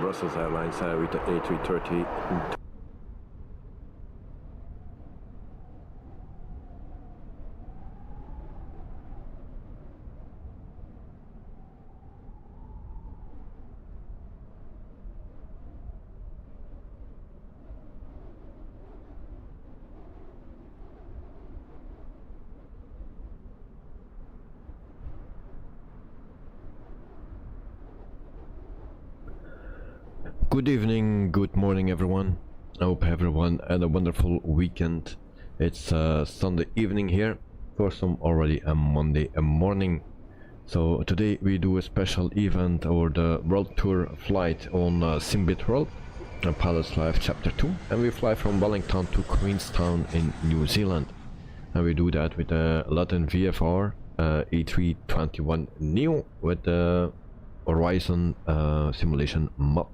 Brussels Airlines with the A330. Good evening, good morning everyone. I hope everyone had a wonderful weekend. It's Sunday evening here, for some already a Monday morning. So today we do a special event or the World Tour flight on SIMBITWORLD, Pilot's Life Chapter 2, and we fly from Wellington to Queenstown in New Zealand. And we do that with a LatinVFR E321 Neo with the Horizon simulation mod.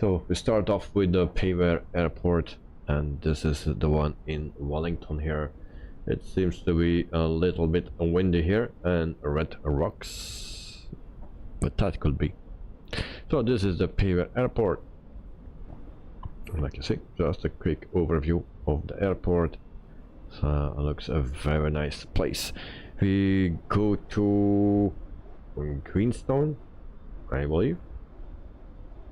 So we start off with the Payware Airport, and this is the one in Wellington here. It seems to be a little bit windy here and red rocks, but that could be. So this is the Payware Airport. Like you see, just a quick overview of the airport. So it looks a very nice place. We go to Queenstown, I believe.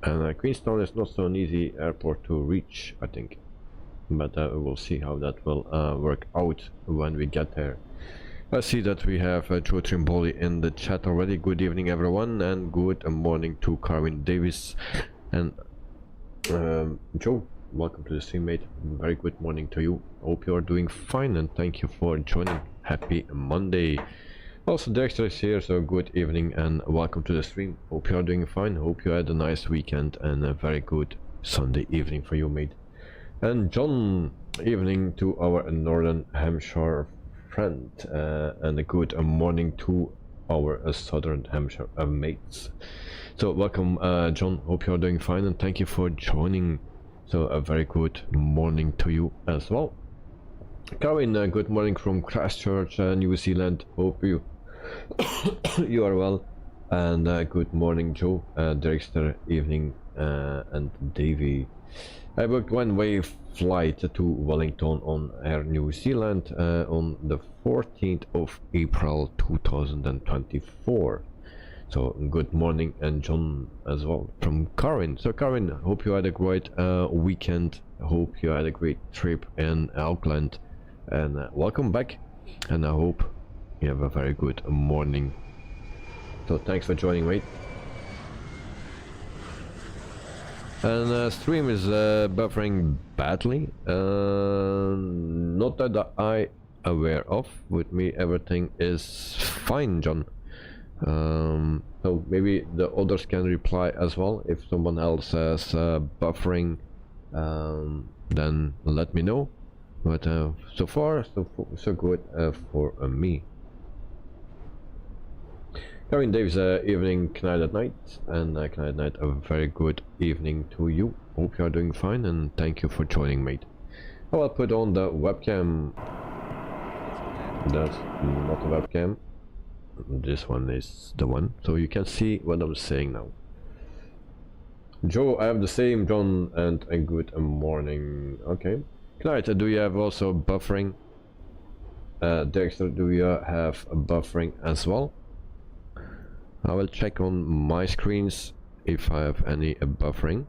And Queenstown is not so an easy airport to reach, I think, but we'll see how that will work out when we get there. I see that we have Joe Trimboli in the chat already. Good evening everyone, and good morning to Carwin Davis. And Joe, welcome to the stream, mate. Very good morning to you. Hope you are doing fine, and thank you for joining. Happy Monday. Also Dexter is here, so good evening and welcome to the stream. Hope you are doing fine. Hope you had a nice weekend and a very good Sunday evening for you, mate. And John, evening to our Northern Hampshire friend, and a good morning to our Southern Hampshire mates. So welcome John, hope you are doing fine and thank you for joining. So a very good morning to you as well. Carwin, good morning from Christchurch, New Zealand. Hope you you are well. And good morning, Joe, Dexter, evening, and Davey. I booked one-way flight to Wellington on Air New Zealand on the 14th of April 2024. So good morning, and John as well from Karin. So Karin, hope you had a great weekend. Hope you had a great trip in Auckland, and welcome back. And I hope you have a very good morning. So thanks for joining, mate. And stream is buffering badly. Not that I aware of. With me, everything is fine, John. So maybe the others can reply as well. If someone else says buffering, then let me know. But so far, so good for me. Karen Dave's evening, Canada night, and Canada night, a very good evening to you. Hope you are doing fine, and thank you for joining, mate. I will put on the webcam. That's not a webcam. This one is the one, so you can see what I'm saying now. Joe, I have the same, John, and a good morning. Okay. Clyde, do you have also buffering? Dexter, do you have a buffering as well? I will check on my screens if I have any buffering.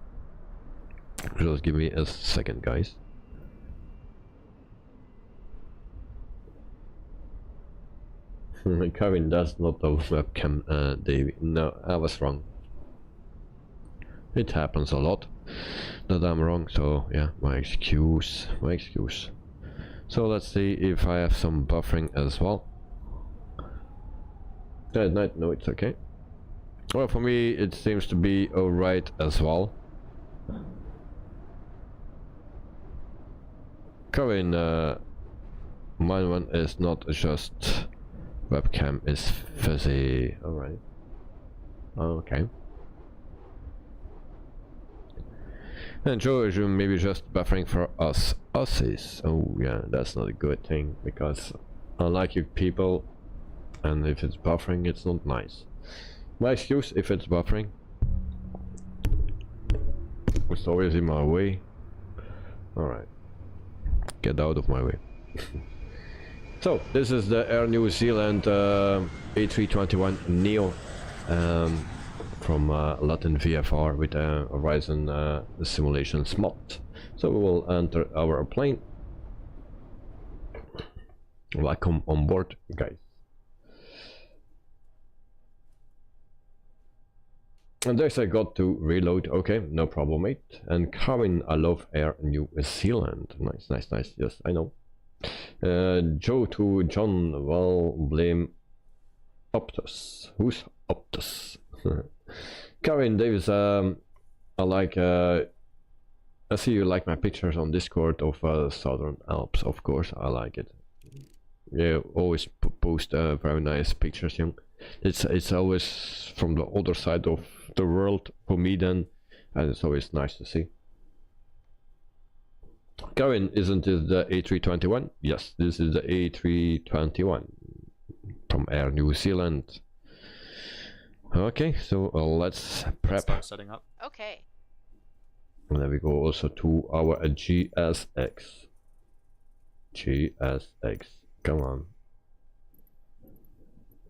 Just give me a second, guys. Kevin, that's not the webcam, David. No, I was wrong. It happens a lot that I'm wrong, so yeah, my excuse. So let's see if I have some buffering as well. No, it's okay. Well, for me it seems to be alright as well. Kevin, mine one is not just webcam, is fuzzy. Alright. Okay. And Joe is maybe just buffering for us. Uses. Oh yeah, that's not a good thing, because unlike you people, and if it's buffering, it's not nice. My excuse if it's buffering. It's always in my way. Alright. Get out of my way. So, this is the Air New Zealand A321 Neo from LatinVFR with a Horizon Simulations mod. So we will enter our plane. Welcome on board, guys. And there's I got to reload. Okay, no problem, mate. And Karen, I love Air New Zealand. Nice, nice, nice. Yes, I know. Joe to John, well, blame Optus. Who's Optus? Karen Davis, I like, I see you like my pictures on Discord of Southern Alps. Of course, I like it. Yeah, always post very nice pictures, you know. It's always from the other side of the world for me then, and it's always nice to see. Karen, isn't this the A321? Yes, this is the A321 from Air New Zealand. Okay, so let's prep. Start setting up. Okay. And then we go also to our GSX. GSX, come on.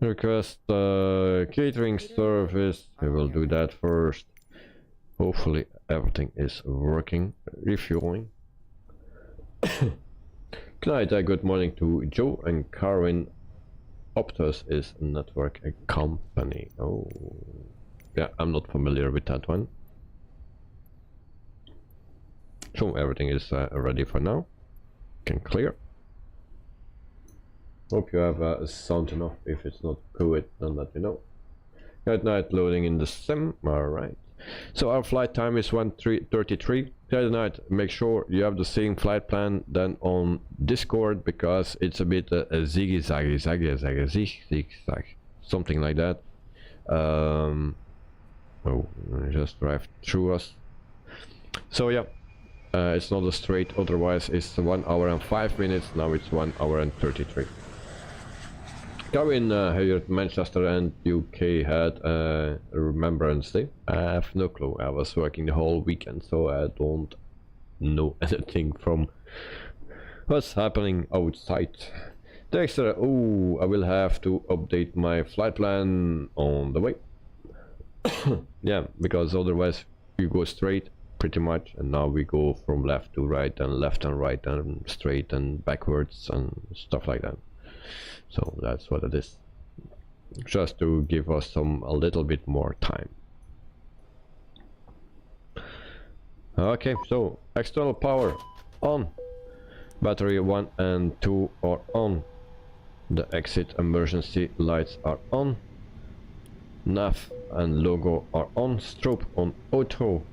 Request catering service. We will do that first. Hopefully everything is working. Refueling. Good morning to Joe and Karen. Optus is a network company. Oh, yeah, I'm not familiar with that one. So everything is ready for now. Can clear. Hope you have sound enough. If it's not good, then let me know. Good night, loading in the sim. Alright. So our flight time is 1:33. Good night. Make sure you have the same flight plan then on Discord, because it's a bit ziggy-zaggy, zig-zag, something like that. Oh, just drive through us. So yeah, it's not a straight, otherwise it's 1 hour and 5 minutes. Now it's 1 hour and 33. Karen, here at Manchester and UK had Remembrance Day. I have no clue. I was working the whole weekend, so I don't know anything from what's happening outside. Dexter, oh, I will have to update my flight plan on the way. Yeah, because otherwise you go straight pretty much, and now we go from left to right and left and right and straight and backwards and stuff like that. So that's what it is, just to give us a little bit more time. Okay, so external power on, battery 1 and 2 are on, the exit emergency lights are on, nav and logo are on, strobe on auto,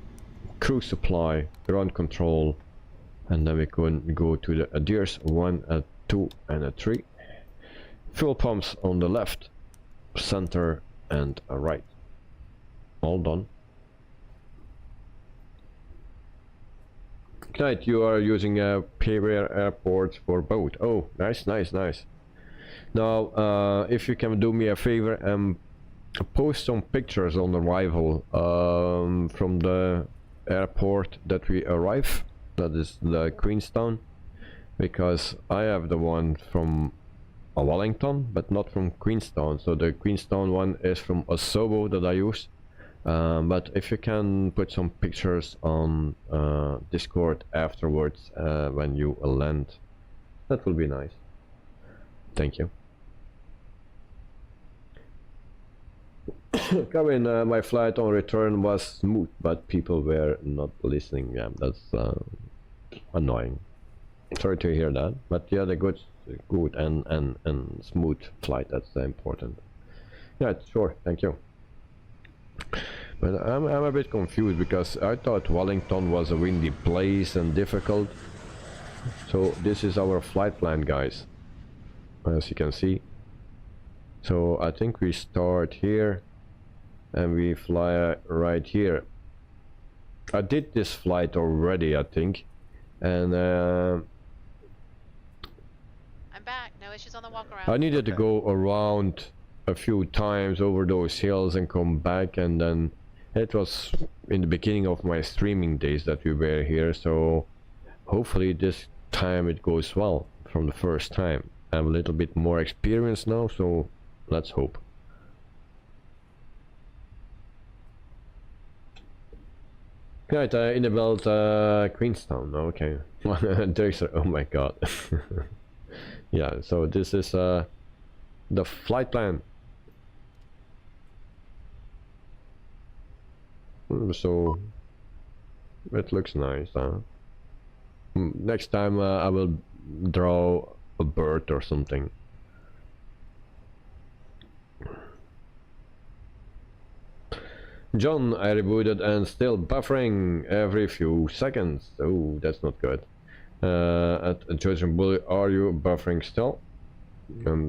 crew supply, ground control, and then we can go to the ADIRS 1, a 2 and a 3. Fuel pumps on the left, center and right. All done. Right, you are using a Payer airport for boat. Oh, nice, nice, nice. Now, if you can do me a favor and post some pictures on arrival from the airport that we arrive. That is the Queenstown, because I have the one from Wellington, but not from Queenstown. So the Queenstown one is from Osobo that I use. But if you can put some pictures on Discord afterwards when you land, that will be nice. Thank you. Kevin, my flight on return was smooth, but people were not listening. Yeah, that's annoying. Sorry to hear that, but yeah, the good and smooth flight, that's important. Yeah, sure, thank you. But I'm a bit confused, because I thought Wellington was a windy place and difficult. So this is our flight plan, guys, as you can see. So I think we start here and we fly right here. I did this flight already, I think, and I'm back. No issues on the walk around. I needed to go around a few times over those hills and come back, and then It was in the beginning of my streaming days that we were here, so hopefully this time it goes well from the first time. I have a little bit more experience now, so let's hope. Right, in the belt, Queenstown, okay. There's, oh my god. Yeah, so this is the flight plan. So it looks nice, huh? Next time I will draw a bird or something. John, I rebooted and still buffering every few seconds. Oh, that's not good. At Judgment Bully, are you buffering still?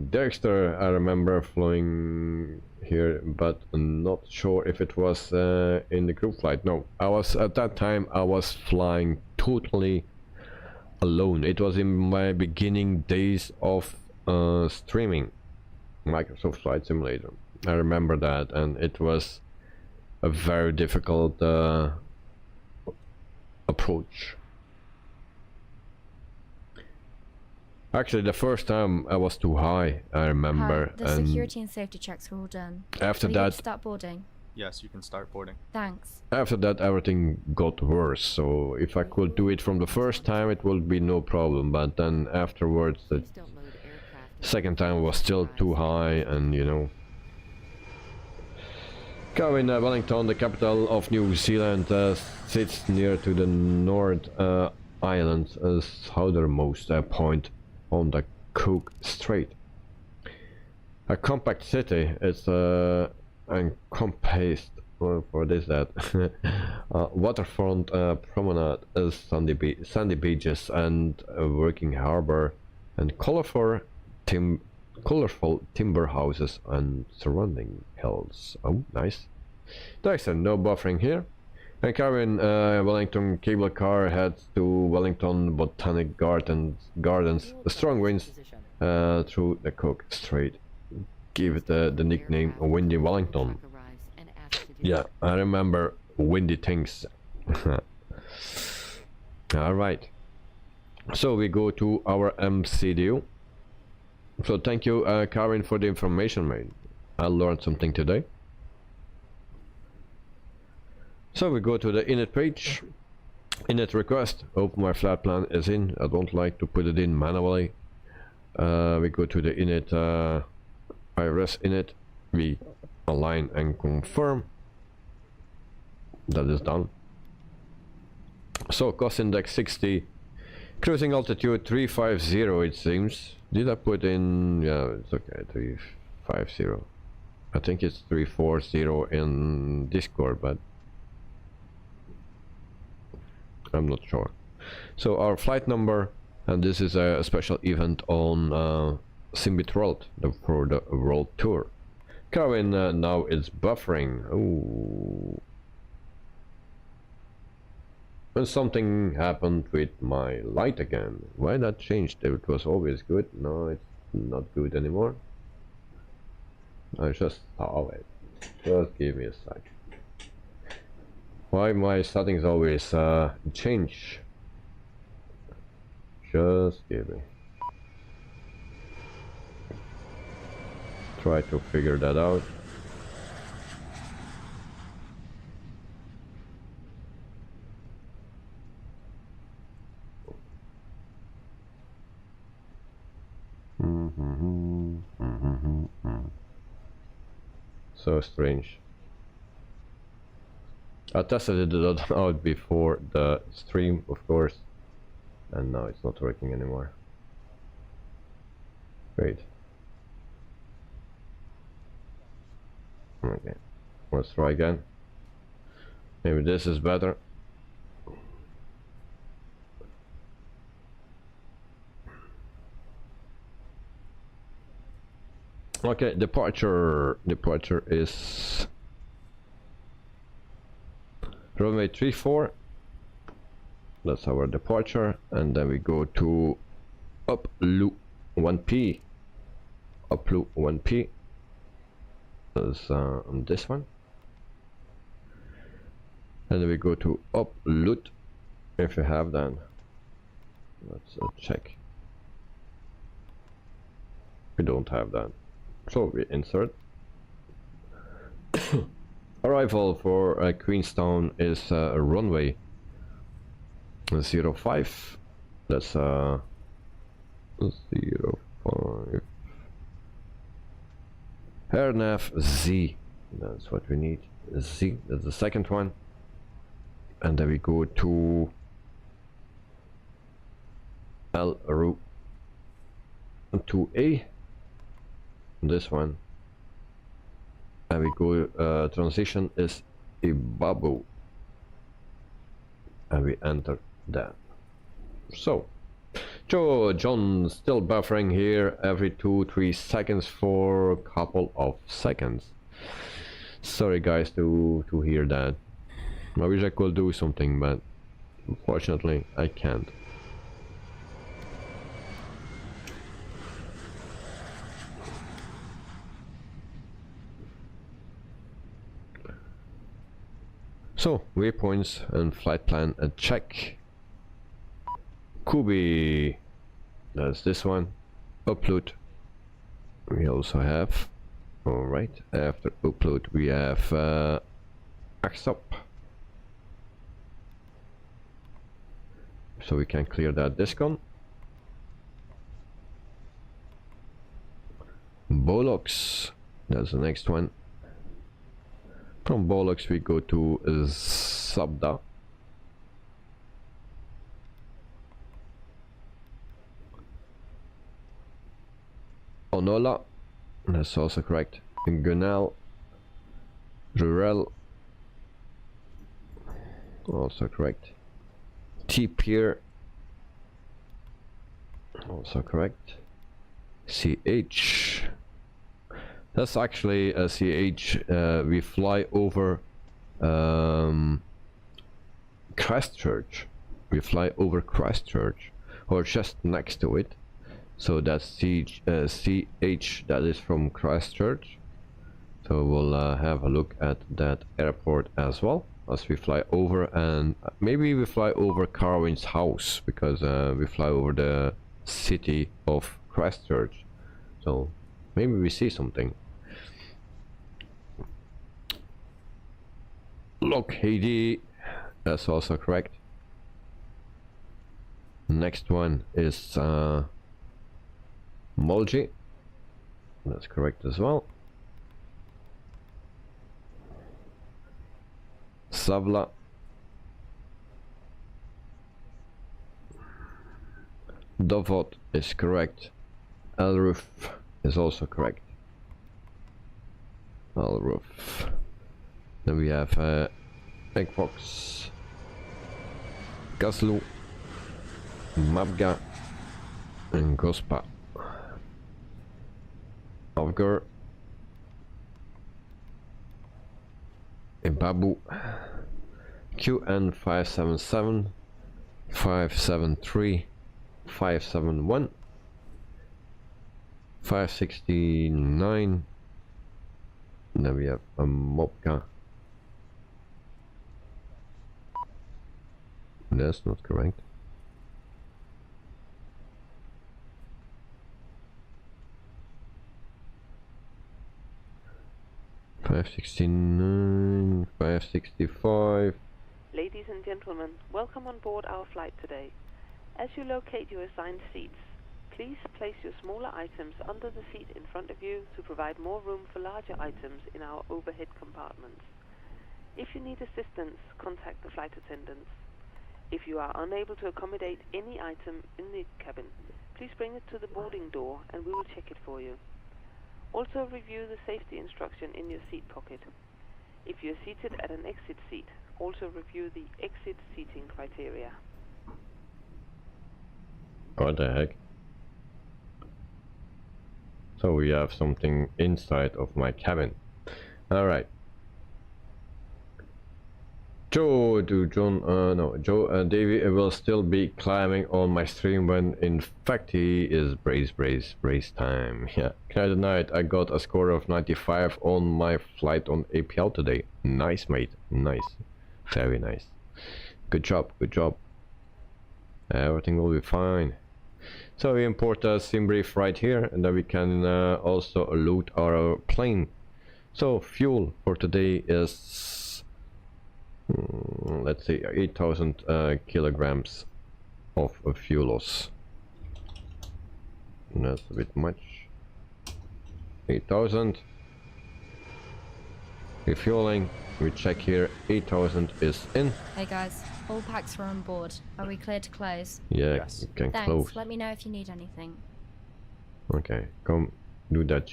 Dexter, I remember flying here, but I'm not sure if it was in the group flight. No, I was at that time I was flying totally alone. It was in my beginning days of streaming Microsoft Flight Simulator. I remember that, and it was a very difficult approach. Actually, the first time I was too high, I remember. Hi, the security and safety checks are all done. After Will that, you start boarding? Yes, you can start boarding. Thanks. after that, everything got worse. So if I could do it from the first time, it would be no problem. But then afterwards, the second time was still too high, and you know. Carwin, Wellington, the capital of New Zealand, sits near to the North Island, southernmost point on the Cook Strait. A compact city is encompassed, what is that? Waterfront promenade, sandy beaches and a working harbor, and colorful timber houses and surrounding hills. Oh, nice. There's no buffering here. And Carwin, Wellington cable car heads to Wellington Botanic Gardens. Strong winds through the Cook Strait give it the nickname Windy Wellington. Yeah, I remember windy things. Alright. So we go to our MCDU. So thank you, Carwin, for the information, mate. I learned something today. So we go to the init page. Init request. Open my flat plan is in. I don't like to put it in manually. We go to the init IRS init. We align and confirm. That is done. So cost index 60. Cruising altitude 350 it seems. Did I put in? Yeah, it's okay. 350. I think it's 340 in Discord, but I'm not sure. So our flight number, and this is a special event on SIMBITWORLD for the world tour. Carwin, now it's buffering. Oh. And something happened with my light again. Why that changed? It was always good. No, it's not good anymore. I just saw it. Just give me a sec. Why my settings always change? Just give me. Try to figure that out. So strange. I tested it out before the stream, of course, and now it's not working anymore. Wait. Okay, let's try again. Maybe this is better. Okay, departure is runway 34. That's our departure, and then we go to up loop 1P. Up loop 1P. That's on this one. And then we go to upload if you have that. Let's check. We don't have that, so we insert. Arrival for Queenstown is runway 05. That's 05. Airnav Z. That's what we need. Z. That's the second one. And then we go to L route 2A. This one. And we go transition is Ibabu. And we enter that. So John still buffering here every 2-3 seconds for a couple of seconds. Sorry guys to hear that. I wish I could do something, but unfortunately I can't. So, waypoints and flight plan a check. Kubi, that's this one. Upload, we also have. Alright, after upload we have accept. So we can clear that disk on. Bollocks, that's the next one. From Bollocks we go to Sabda. Onola, that's also correct. Gunal, Rural, also correct. T-Pier, also correct. CH, that's actually a CH. We fly over Christchurch. We fly over Christchurch, or just next to it. So that's CH, that is from Christchurch. So we'll have a look at that airport as well as we fly over, and maybe we fly over Carwin's house, because we fly over the city of Christchurch. So maybe we see something. Lockheedy, that's also correct. Next one is Mulgi, that's correct as well. Savla, Dovot is correct. Elruf is also correct. Elruf. Then we have Eggfox, Gaslu, Mabga, and Gospa. Avgar, Ibabu, QN 577, 573, 571, 569. And then we have a Mopka. That's not correct. $569, $565. Ladies and gentlemen, welcome on board our flight today. As you locate your assigned seats, please place your smaller items under the seat in front of you to provide more room for larger items in our overhead compartments. If you need assistance, contact the flight attendants. If you are unable to accommodate any item in the cabin, please bring it to the boarding door and we will check it for you. Also review the safety instruction in your seat pocket. If you are seated at an exit seat, also review the exit seating criteria. What the heck? So we have something inside of my cabin. Alright. Joe, Davey will still be climbing on my stream when in fact he is brace time. Yeah. Canada night, I got a score of 95 on my flight on APL today. Nice mate, nice. Very nice. Good job, good job. Everything will be fine. So we import a sim brief right here, and then we can also load our plane. So fuel for today is let's say 8,000 kilograms of fuel loss. That's a bit much. 8,000. Refueling. We check here. 8,000 is in. Hey guys, all packs are on board. Are we clear to close? Yeah, Yes. you can Thanks. close. Let me know if you need anything. Okay, come do that.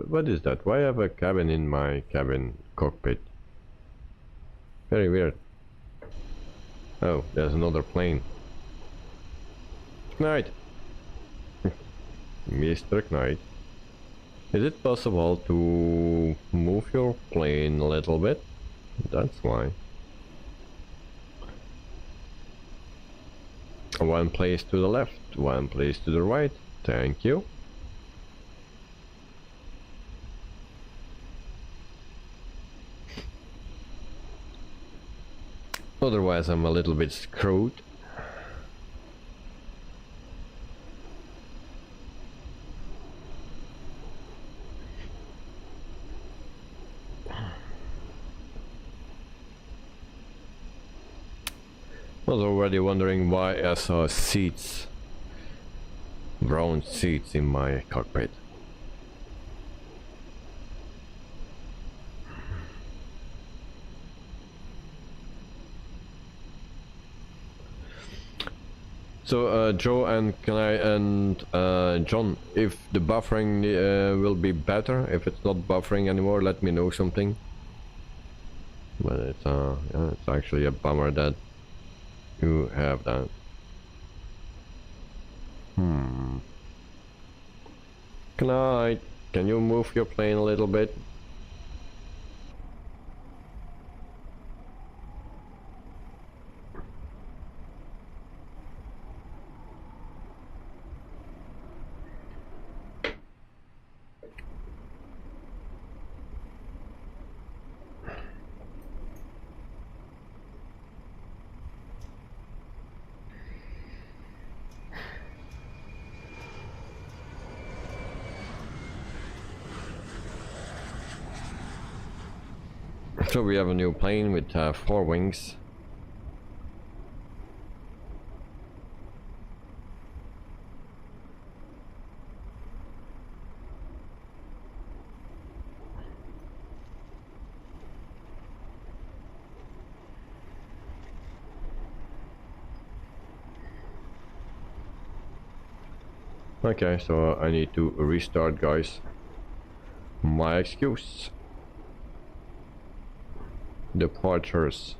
What is that? Why have a cabin in my cabin cockpit? Very weird. Oh, there's another plane. Knight. Mr. Knight. Is it possible to move your plane a little bit? That's why. One place to the left, one place to the right. Thank you. Otherwise I'm a little bit screwed. I was already wondering why I saw seats, brown seats in my cockpit. So Joe and John, if the buffering will be better, if it's not buffering anymore, let me know something. But it's yeah, it's actually a bummer that you have that. Clyde, can you move your plane a little bit? So we have a new plane with 4 wings. Okay, so I need to restart, guys. My excuse. Departures.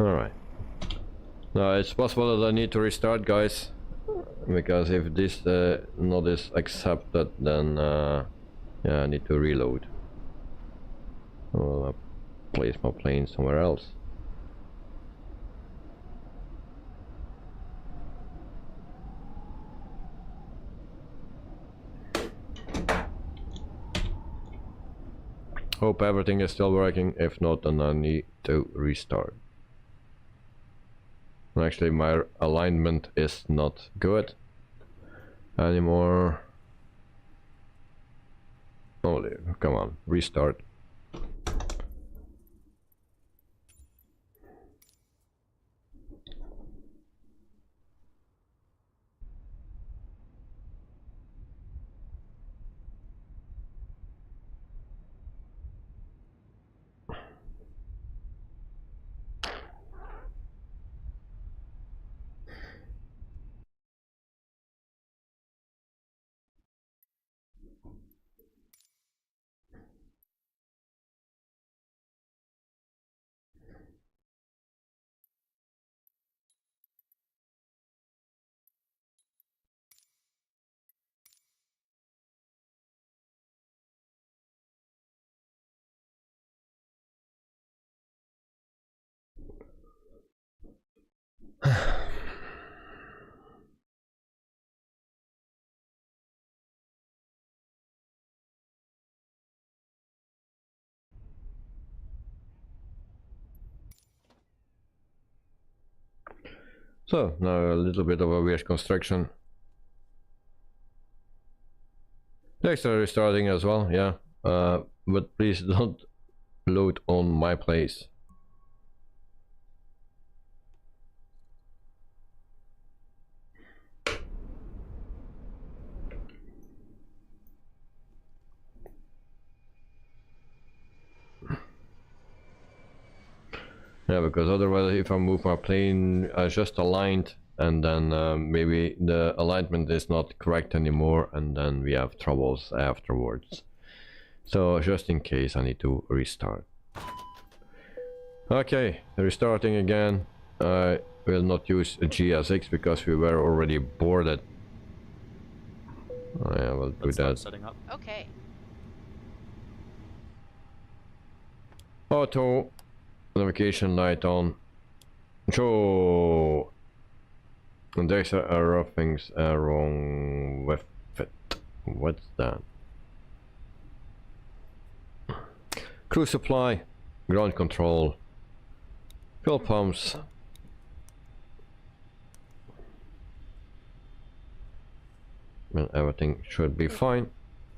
Alright. Now it's possible that I need to restart, guys. Because if this node is accepted, then yeah, I need to reload. I'll place my plane somewhere else. Hope everything is still working. If not, then I need to restart. Actually, my alignment is not good anymore. Holy, come on, restart. So now a little bit of a weird construction. Next are restarting as well, yeah. But please don't load on my place. Yeah, because otherwise if I move my plane, I just aligned and then maybe the alignment is not correct anymore and then we have troubles afterwards. So just in case I need to restart. Okay, restarting again. I will not use a GSX because we were already boarded. I will do that. Setting up. Okay. Auto. Navigation light on. Show. And there's a rough things wrong with it. What's that? Crew supply, ground control, fuel pumps. Well, everything should be fine.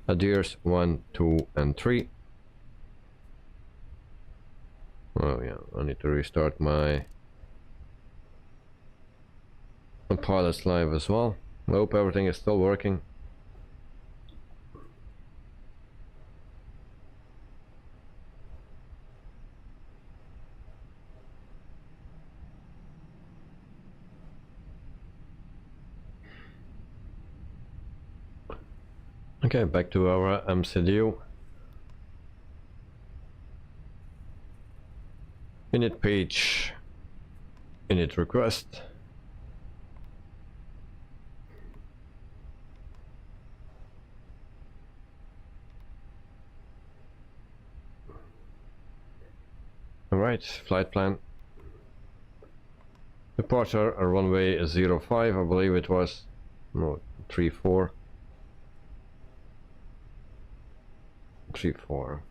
Adheres 1, 2, and 3. Oh yeah, I need to restart my pilot's live as well. I hope everything is still working. Okay, back to our MCDU. Init page, init request. Alright, flight plan. Departure runway 05, I believe it was. No, 34. 34.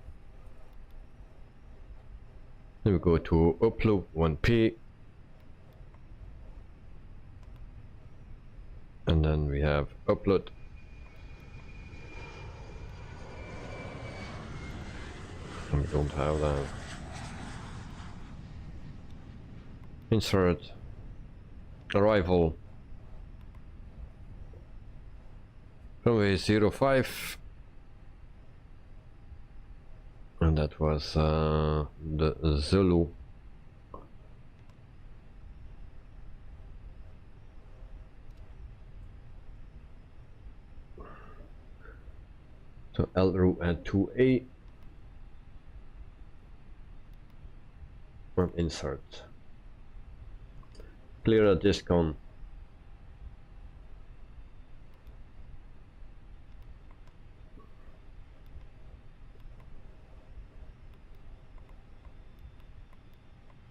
Then we go to upload 1P. And then we have upload. And we don't have that. Insert. Arrival. Runway 05. And that was the Zulu. So LRU and 2A. And insert. Clear a disk on.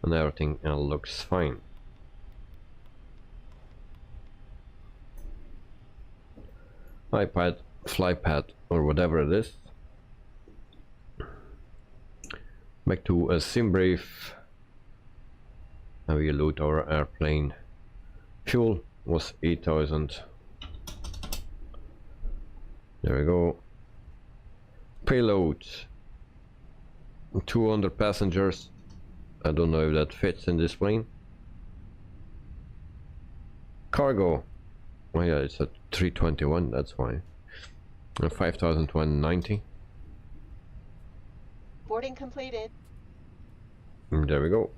And everything looks fine. iPad, flypad, or whatever it is. Back to a SimBrief. Now we load our airplane. Fuel was 8,000. There we go. Payload 200 passengers. I don't know if that fits in this plane. Cargo. Oh yeah, it's at 321, that's why. 5,190. Boarding completed. There we go.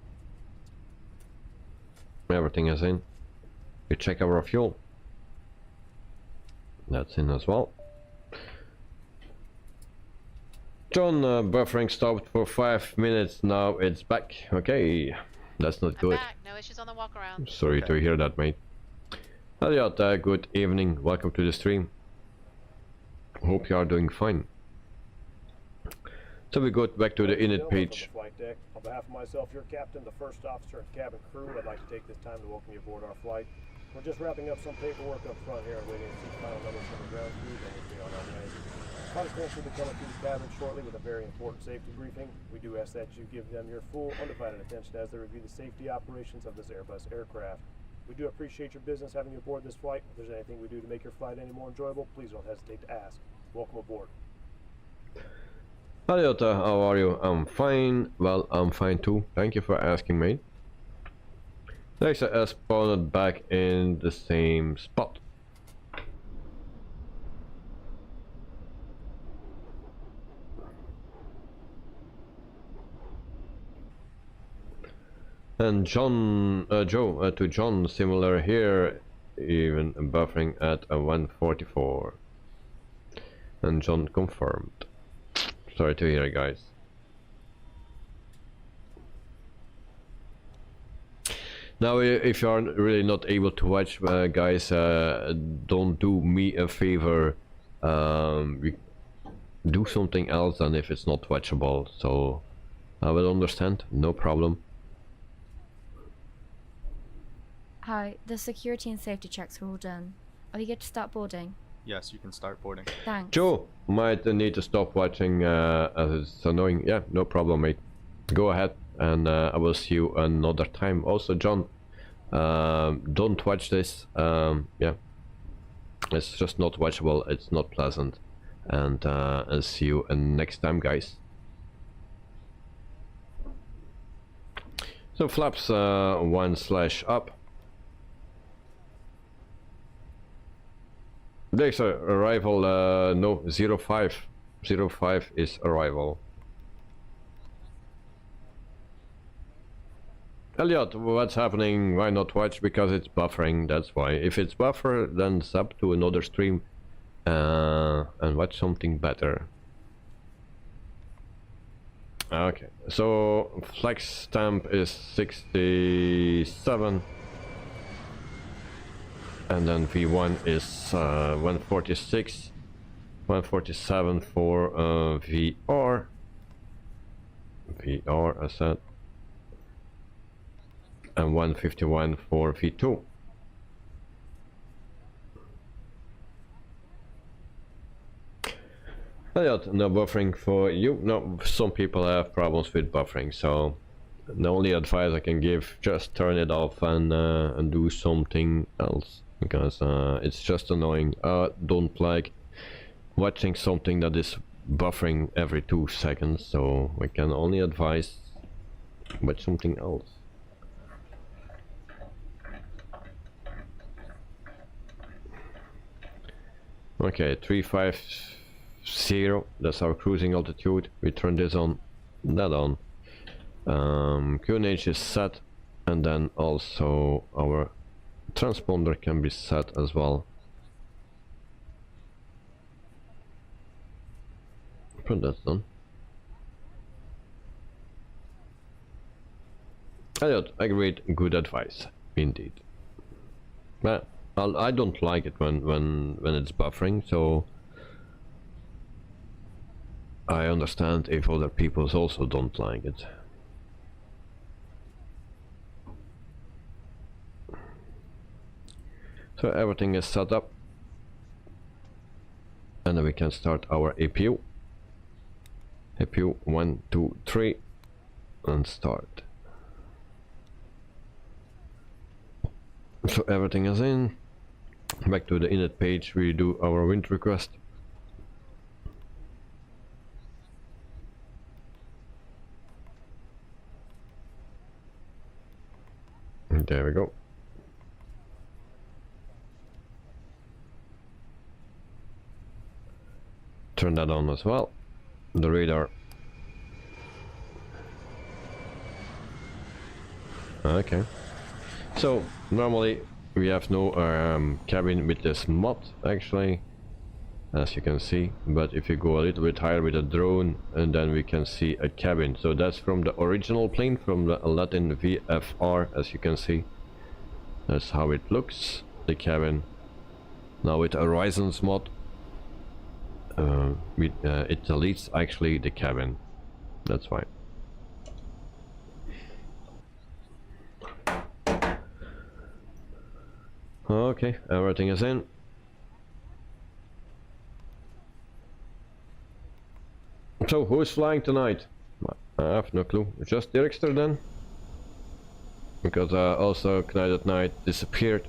Everything is in. We check our fuel. That's in as well. John, buffering stopped for 5 minutes, now it's back. Okay, that's not I'm good. back. No issues on the walk around. Sorry to hear that, mate. Elliot, good evening, welcome to the stream. Hope you are doing fine. So we go back to the Ladies and init gentlemen page. from the flight deck, on behalf of myself, your captain, the first officer, and cabin crew, I'd like to take this time to welcome you aboard our flight. We're just wrapping up some paperwork up front here, waiting to see final numbers from the ground crew, then we'll be on our way. Pilot crew will be coming through the cabin shortly with a very important safety briefing. We do ask that you give them your full, undivided attention as they review the safety operations of this Airbus aircraft. We do appreciate your business having you aboard this flight. If there's anything we do to make your flight any more enjoyable, please don't hesitate to ask. Welcome aboard. Hi Jota, how are you? I'm fine. Well, I'm fine too. Thank you for asking, mate. Next, I spawned back in the same spot. And John, Joe, to John, similar here, even buffering at a 144. And John confirmed. Sorry to hear, guys. Now, if you are really not able to watch, guys, don't do me a favor. Do something else than if it's not watchable. So, I will understand, no problem. Hi, the security and safety checks are all done. Are we good to start boarding? Yes, you can start boarding. Thanks. Joe might need to stop watching as it's annoying. Yeah, no problem, mate. Go ahead, and I will see you another time. Also, John, don't watch this. Yeah, it's just not watchable. It's not pleasant. And I'll see you next time, guys. So flaps 1/up. There's a arrival, no, 05. 05 is arrival. Elliot, what's happening? Why not watch? Because it's buffering, that's why. If it's buffer, then sub to another stream and watch something better. Okay, so flex stamp is 67. And then V1 is 146, 147 for VR. VR, I said. And 151 for V2. Elliot, no buffering for you. No, some people have problems with buffering, so the only advice I can give, just turn it off and do something else. Because it's just annoying. Don't like watching something that is buffering every 2 seconds, so we can only advise watch something else. Okay, 350, that's our cruising altitude. We turn this on, that on. QNH is set, and then also our transponder can be set as well. But that's done. Elliot, agreed, good advice, indeed. But I don't like it when it's buffering, so I understand if other people also don't like it. So everything is set up, and then we can start our APU. APU 1, 2, 3, and start. So everything is in. Back to the init page, we do our wind request. And there we go. Turn that on as well. The radar. Okay. So normally we have no cabin with this mod actually, as you can see. But if you go a little bit higher with a drone, and then we can see a cabin. So that's from the original plane, from the LatinVFR, as you can see. That's how it looks, the cabin. Now with Horizons mod, it deletes actually the cabin. That's fine. Okay, everything is in. So, who's flying tonight? I have no clue. Just Dirkster then? Because also Knight at Night disappeared.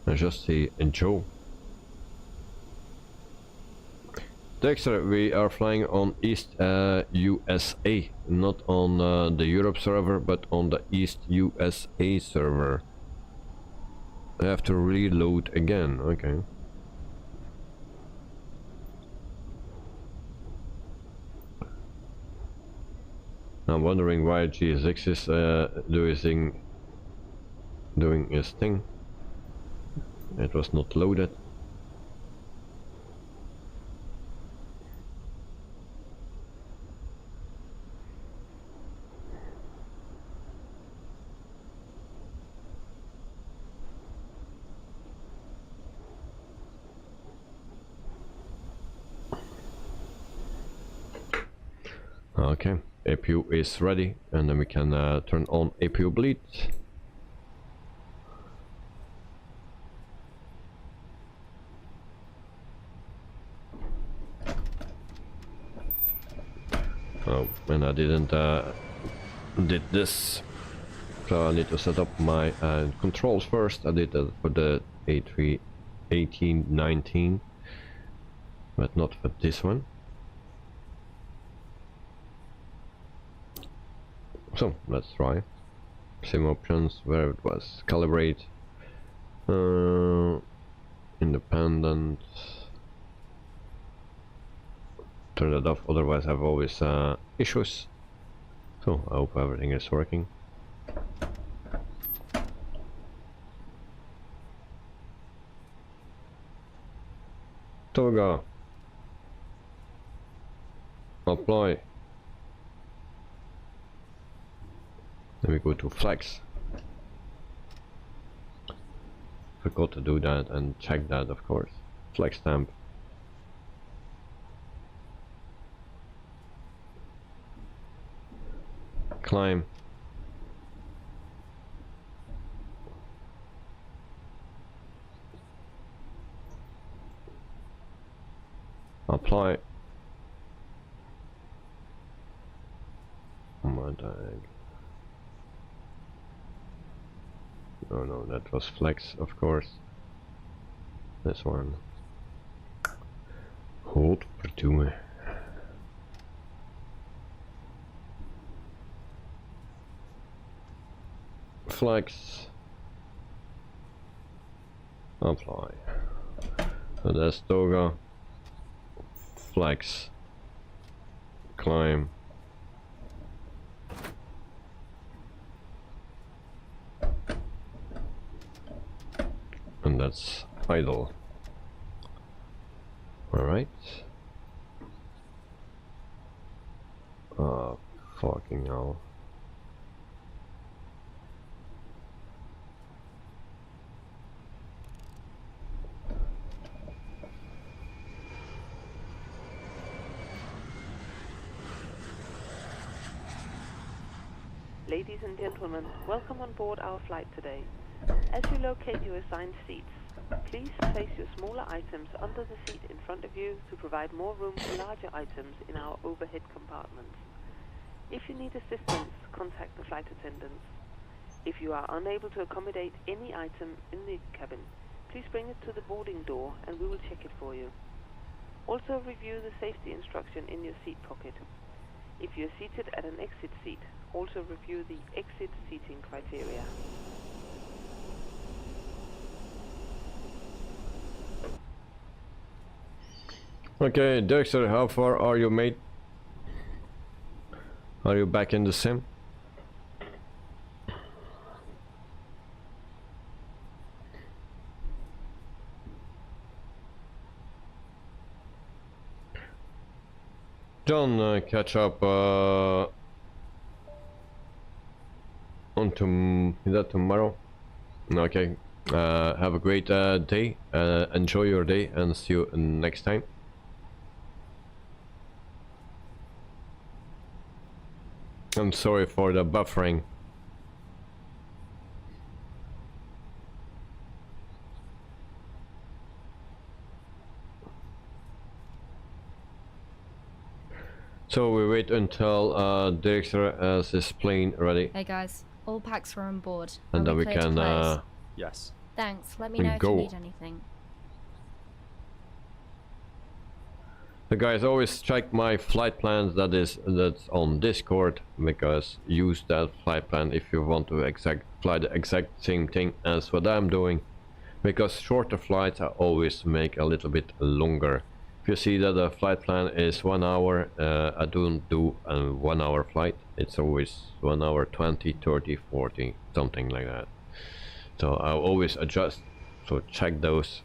I just see Joe. Dexter, we are flying on East USA, not on the Europe server, but on the East USA server. I have to reload again, okay. I'm wondering why GSX is doing his thing. It was not loaded. Okay, APU is ready, and then we can turn on APU bleed. Oh, and I didn't did this, so I need to set up my controls first. I did that for the A318-19, but not for this one. So let's try sim options, where it was calibrate, independent. Turn that off, otherwise I have always issues. So I hope everything is working. Toga. Apply. Then we go to flex. Forgot to do that and check that, of course. Flex stamp. Climb. Apply. Oh my dag. Oh no, that was flex, of course. This one. Hold for two. Flex. Apply. So that's Toga. Flex. Climb. And that's idle. Alright. Oh, fucking hell. Ladies and gentlemen, welcome on board our flight today. As you locate your assigned seats, please place your smaller items under the seat in front of you to provide more room for larger items in our overhead compartments. If you need assistance, contact the flight attendants. If you are unable to accommodate any item in the cabin, please bring it to the boarding door and we will check it for you. Also review the safety instruction in your seat pocket. If you're seated at an exit seat, also review the exit seating criteria. Okay, Dexter, how far are you, mate? Are you back in the sim? John, catch up. Is that tomorrow? Okay. Have a great day. Enjoy your day and see you next time. I'm sorry for the buffering. So we wait until Director has his plane ready. Hey guys, all packs are on board. And Are then we clear to can close? Yes. Thanks, let me know if go. you need anything. The guys always check my flight plans that's on Discord, because use that flight plan if you want to fly the exact same thing as what I'm doing, because shorter flights I always make a little bit longer. If you see that the flight plan is 1 hour, I don't do a 1 hour flight. It's always 1 hour 20, 30, 40, something like that. So I always adjust, so check those.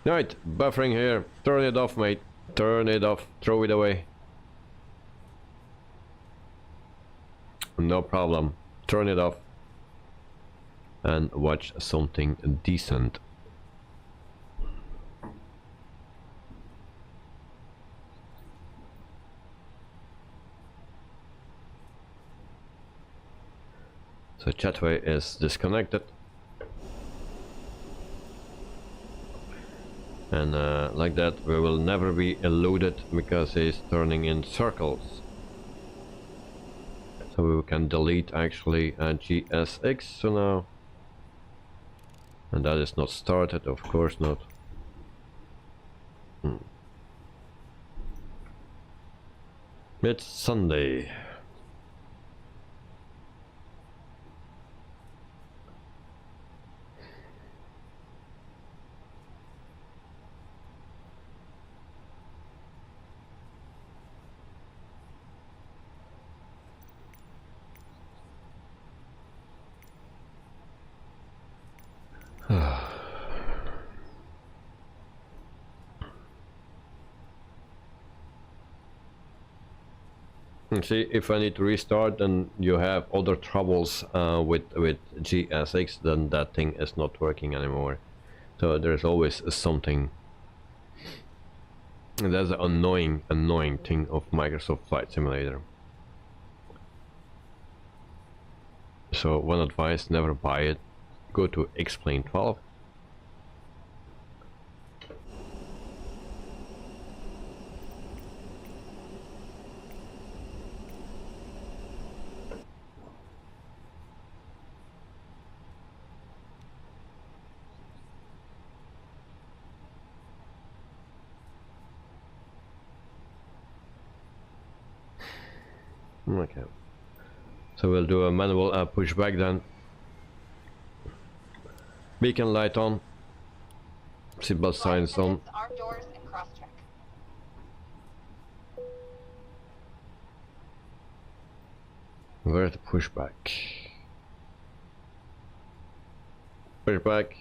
Right, buffering here. Turn it off, mate. Turn it off. Throw it away. No problem. Turn it off. And watch something decent. So Chatway is disconnected. And like that we will never be eluded, because he's turning in circles. So we can delete actually GSX so now. And that is not started, of course not. It's Sunday. See, if I need to restart, then you have other troubles with GSX, then that thing is not working anymore. So there's always something. And that's the annoying thing of Microsoft Flight Simulator. So one advice: never buy it. Go to Explain 12. Okay, so we'll do a manual pushback then. Beacon light on, seatbelt signs on. Arm doors and cross check. Where's the pushback? Pushback.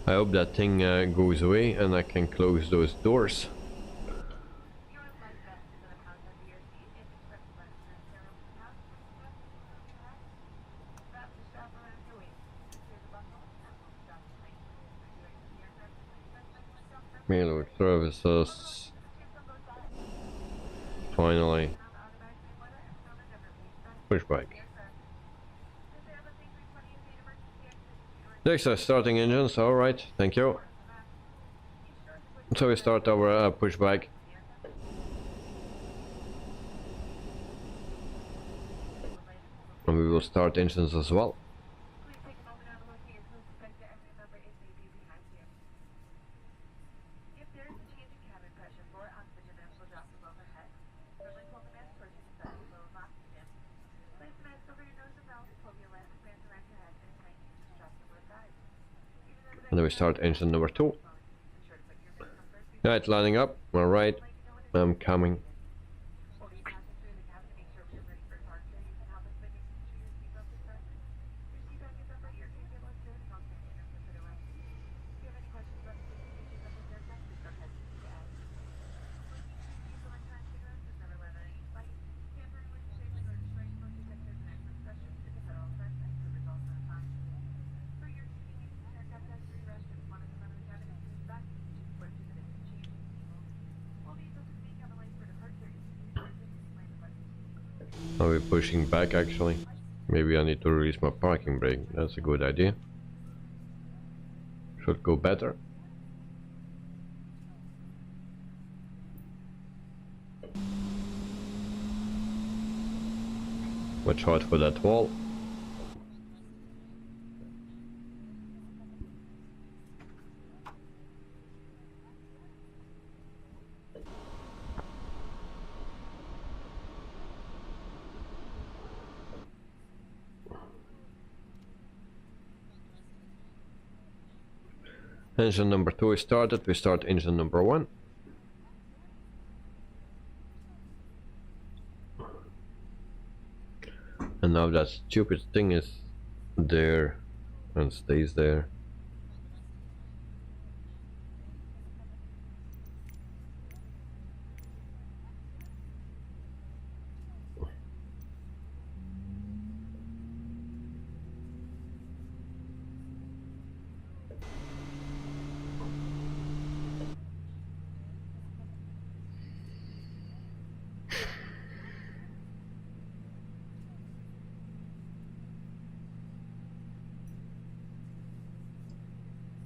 I hope that thing goes away and I can close those doors. Payload services. Finally. Pushback. Next, starting engines. All right, thank you. So we start our pushback. And we will start engines as well. And then we start engine number 2. Yeah, it's lining up. Alright, I'm coming. Are we pushing back actually? Maybe I need to release my parking brake. That's a good idea. Should go better. Watch out for that wall. Engine number 2 is started. We start engine number 1. And now that stupid thing is there and stays there.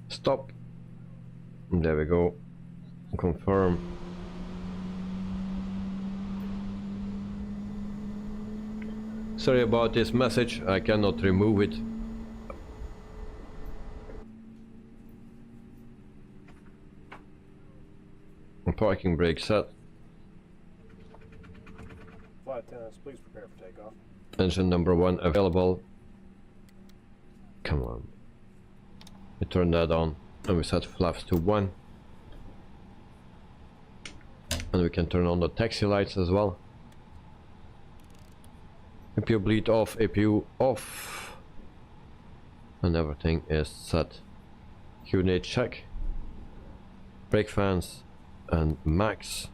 Stop. There we go. Confirm. Sorry about this message, I cannot remove it. Parking brake set. Flight attendants, please prepare for takeoff. Engine number 1 available. Come on. We turn that on and we set flaps to 1. And we can turn on the taxi lights as well. APU bleed off, APU off. And everything is set. QNH check. Brake fans and max.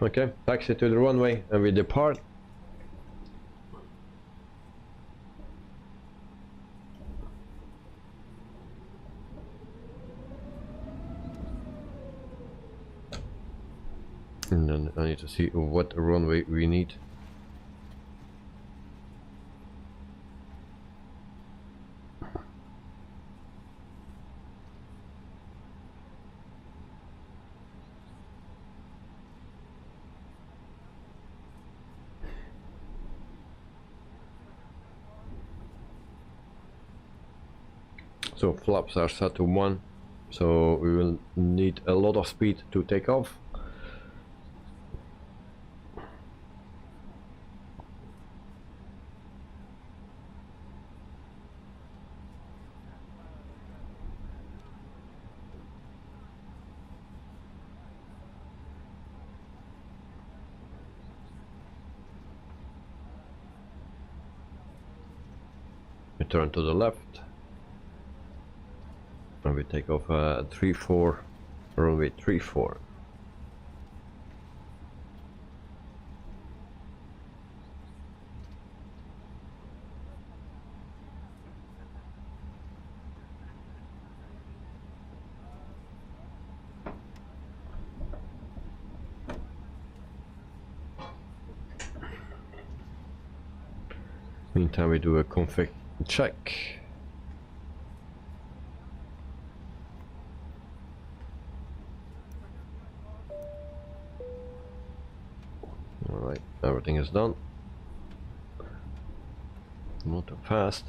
Okay, taxi to the runway and we depart. And then I need to see what runway we need. So flaps are set to 1, so we will need a lot of speed to take off. We turn to the left. And we take off 3-4, runway 3-4. Meantime we do a config check. Alright, everything is done. Not too fast.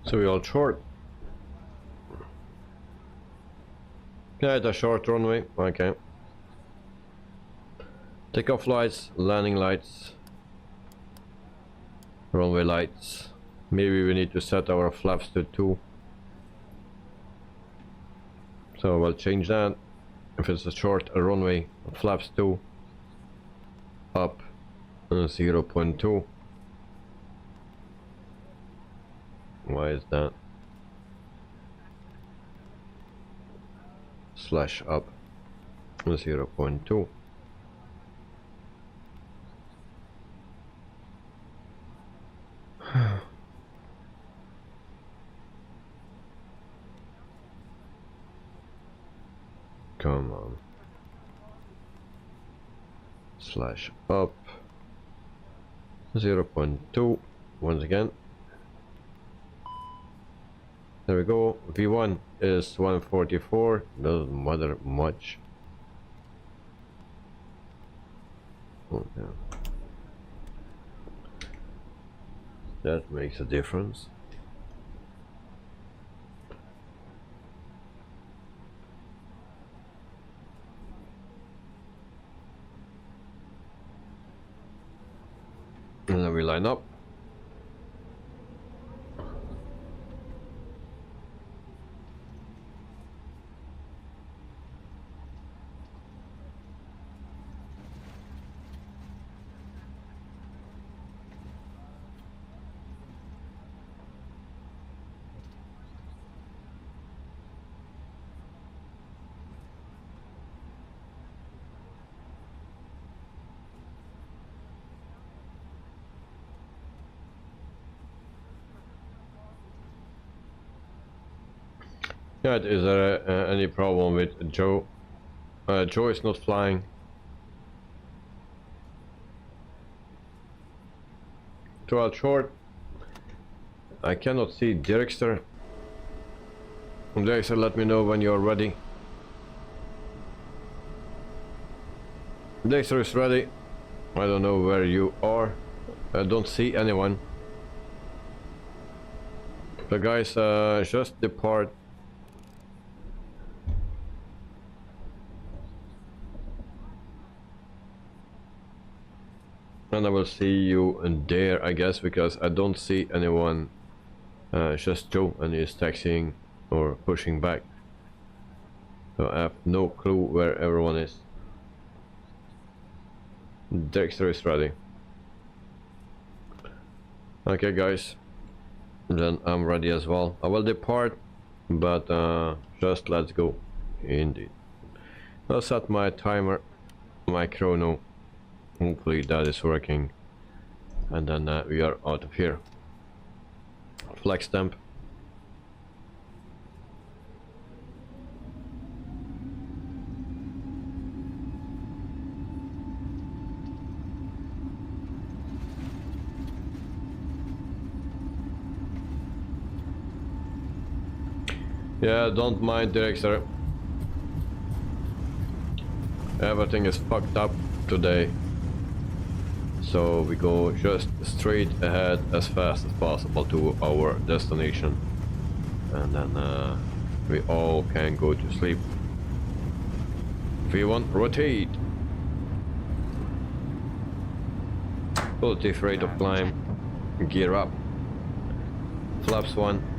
So we all short. Yeah, the short runway. Okay. Takeoff lights, landing lights, runway lights. Maybe we need to set our flaps to 2. So we'll change that. If it's a short runway, flaps 2, up 0.2. Why is that? Slash up 0.2. Come on. Slash up 0.2 once again. There we go. V1 is 144, doesn't matter much. Oh, yeah. That makes a difference. And then we line up. Yeah, is there any problem with Joe? Joe is not flying. Too out short. I cannot see Dirkster. Dirkster, let me know when you're ready. Dirkster is ready. I don't know where you are. I don't see anyone. So guys, just depart. And I will see you in there, I guess, because I don't see anyone. Just Joe, and he's taxiing or pushing back. So I have no clue where everyone is. Dexter is ready. Okay guys, then I'm ready as well. I will depart, but just let's go. Indeed. I'll set my timer, my chrono. Hopefully that is working, and then we are out of here. Flag stamp. Yeah, don't mind Director. Everything is fucked up today. So we go just straight ahead as fast as possible to our destination, and then we all can go to sleep. V1, rotate. Positive rate of climb. Gear up. Flaps 1.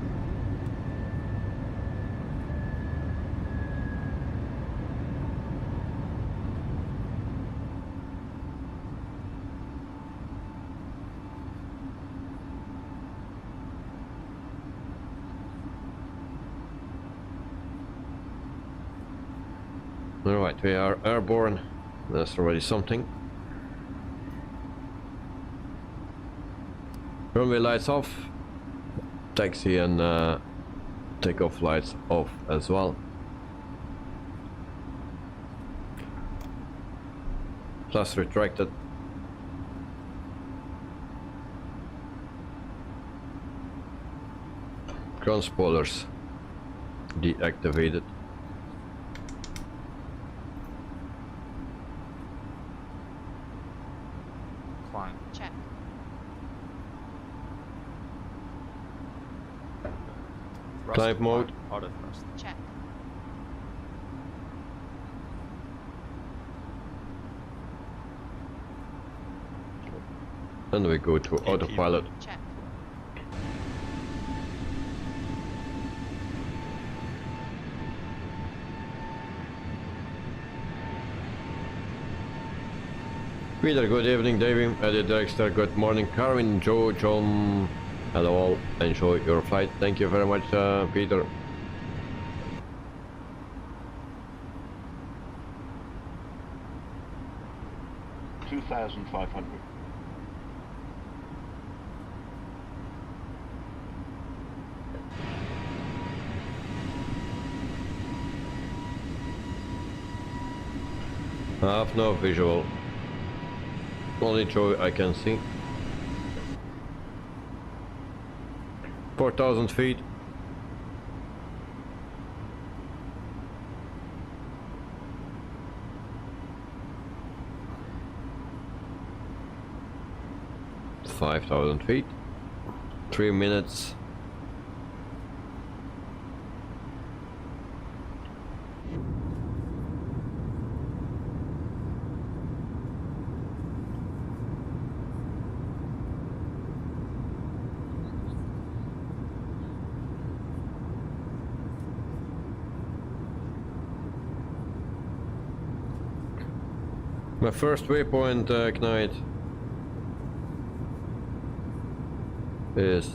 Alright, we are airborne. That's already something. Runway lights off. Taxi and takeoff lights off as well. Plus retracted. Ground spoilers deactivated. Check. Climb mode. Auto thrust. Check. And we go to AP autopilot. mode. Check. Peter, good evening. Davey, Eddie, Dexter, good morning. Carvin, Joe, John, hello all. Enjoy your flight. Thank you very much, Peter. $2,500. I have no visual. Only Joe I can see. 4,000 feet. $5,000 feet. 3 minutes. My first waypoint, Knight, is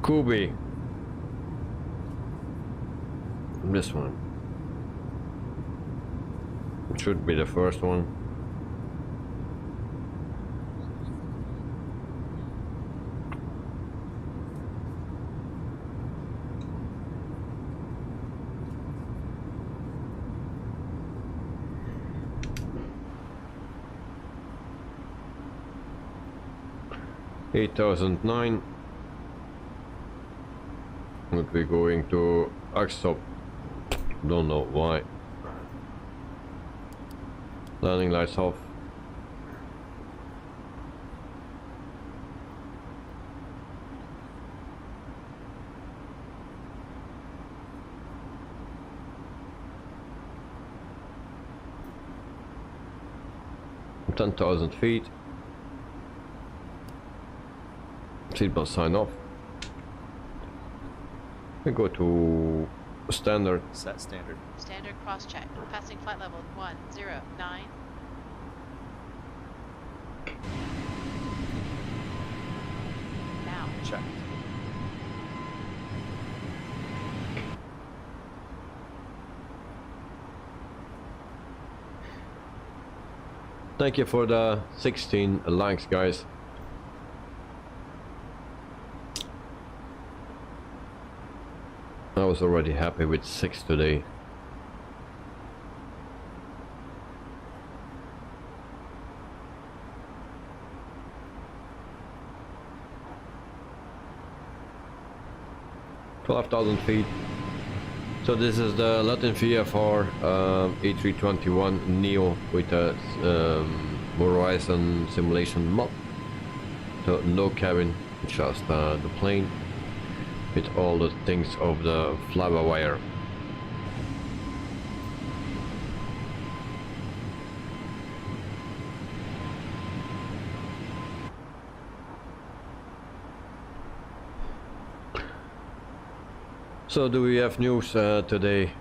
Kubi. This one. It should be the first one. $8,009. Would be going to Axop. Don't know why. Landing lights off. $10,000 feet. Seatbelt sign off. We go to standard. Set standard. Standard cross check. Passing flight level 109. Now. Checked. Thank you for the 16 likes, guys. I was already happy with 6 today. $12,000 feet. So this is the LatinVFR A321 Neo with a Horizon simulation mod. So no cabin, just the plane with all the things of the fly-by-wire. So do we have news today?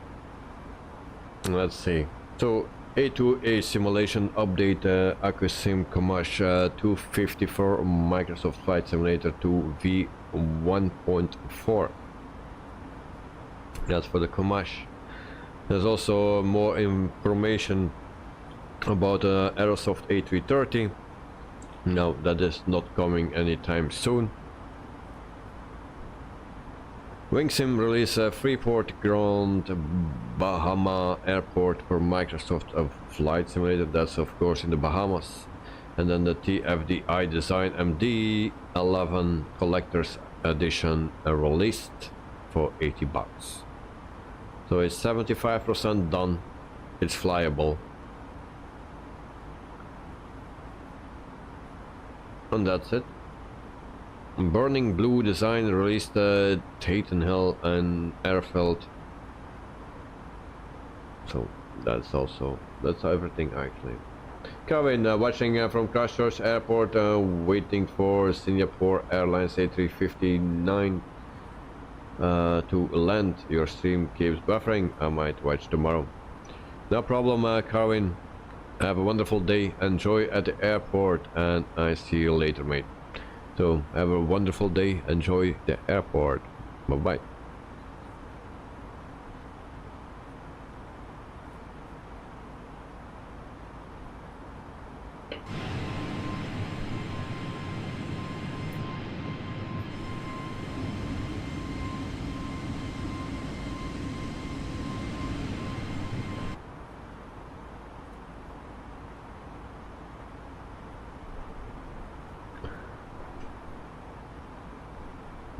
Let's see. So A2A simulation update AccuSim Commach 254 Microsoft Flight Simulator 2 v1.4. That's for the Commach. There's also more information about Aerosoft A330. No, that is not coming anytime soon. WingSim release Freeport Grand Bahama Airport for Microsoft Flight Simulator. That's of course in the Bahamas. And then the TFDI Design MD-11 Collector's Edition released for $80. So it's 75% done. It's flyable. And that's it. Burning Blue Design released Tatenhill and Airfeld. So that's everything actually. Kevin, watching from Christchurch Airport, waiting for Singapore Airlines A359 to land. Your stream keeps buffering. I might watch tomorrow. No problem, Carvin. Have a wonderful day. Enjoy at the airport, and I see you later, mate. So have a wonderful day. Enjoy the airport. Bye bye.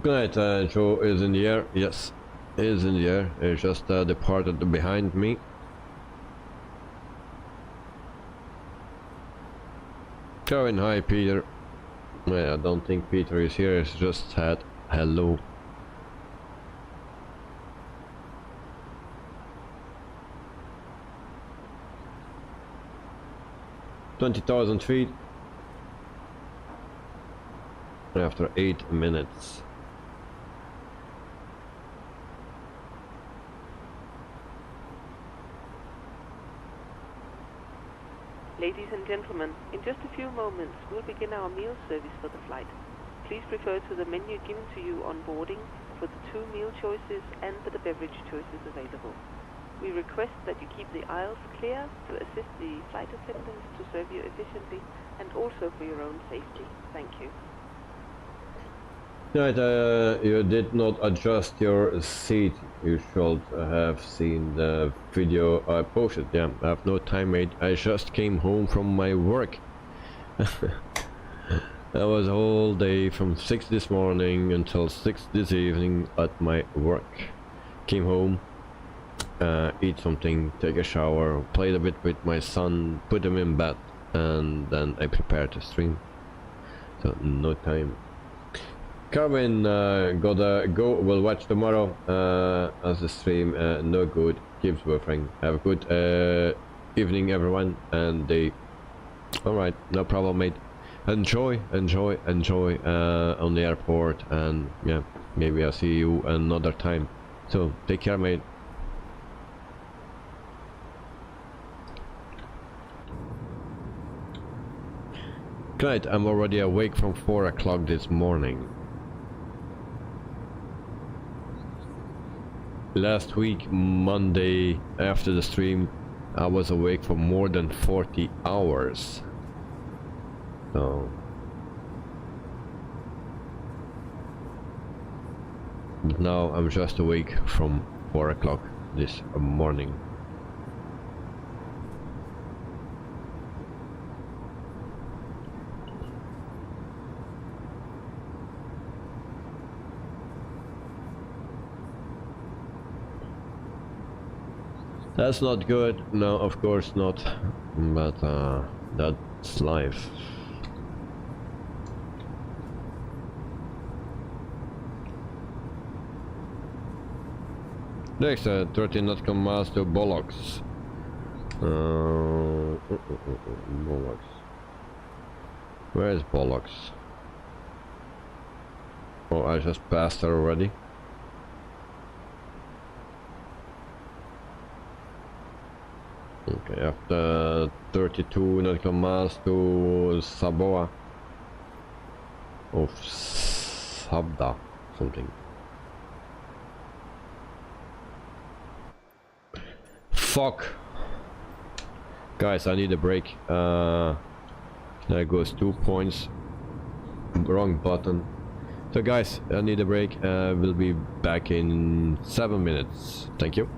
Good night, Joe is in the air. Yes, is in the air. It just departed behind me. Kevin, hi Peter. I don't think Peter is here. It's just said hello. $20,000 feet after 8 minutes. Ladies and gentlemen, in just a few moments we'll begin our meal service for the flight. Please refer to the menu given to you on boarding for the 2 meal choices and for the beverage choices available. We request that you keep the aisles clear to assist the flight attendants to serve you efficiently and also for your own safety. Thank you. Right, you did not adjust your seat. You should have seen the video I posted. Yeah, I have no time, mate. I just came home from my work. I was all day from 6 this morning until 6 this evening at my work. Came home, eat something, take a shower, played a bit with my son, put him in bed, and then I prepared to stream. So no time. Carmen, gotta go. We'll watch tomorrow as the stream no good, keeps buffering. Have a good evening, everyone, and day. Alright, no problem, mate. Enjoy on the airport, and yeah, maybe I'll see you another time. So take care, mate. Great, I'm already awake from 4 o'clock this morning. Last week, Monday, after the stream, I was awake for more than 40 hours. So... but now I'm just awake from 4 o'clock this morning. That's not good, no, of course not, but that's life. Next, 13 nautical miles to Bollocks. Bollocks. Where is Bollocks? Oh, I just passed her already. Okay, after 32 nautical miles to Saboa. Of Sabda, something. Fuck! Guys, I need a break. There goes 2 points. Wrong button. So guys, I need a break. We'll be back in 7 minutes. Thank you.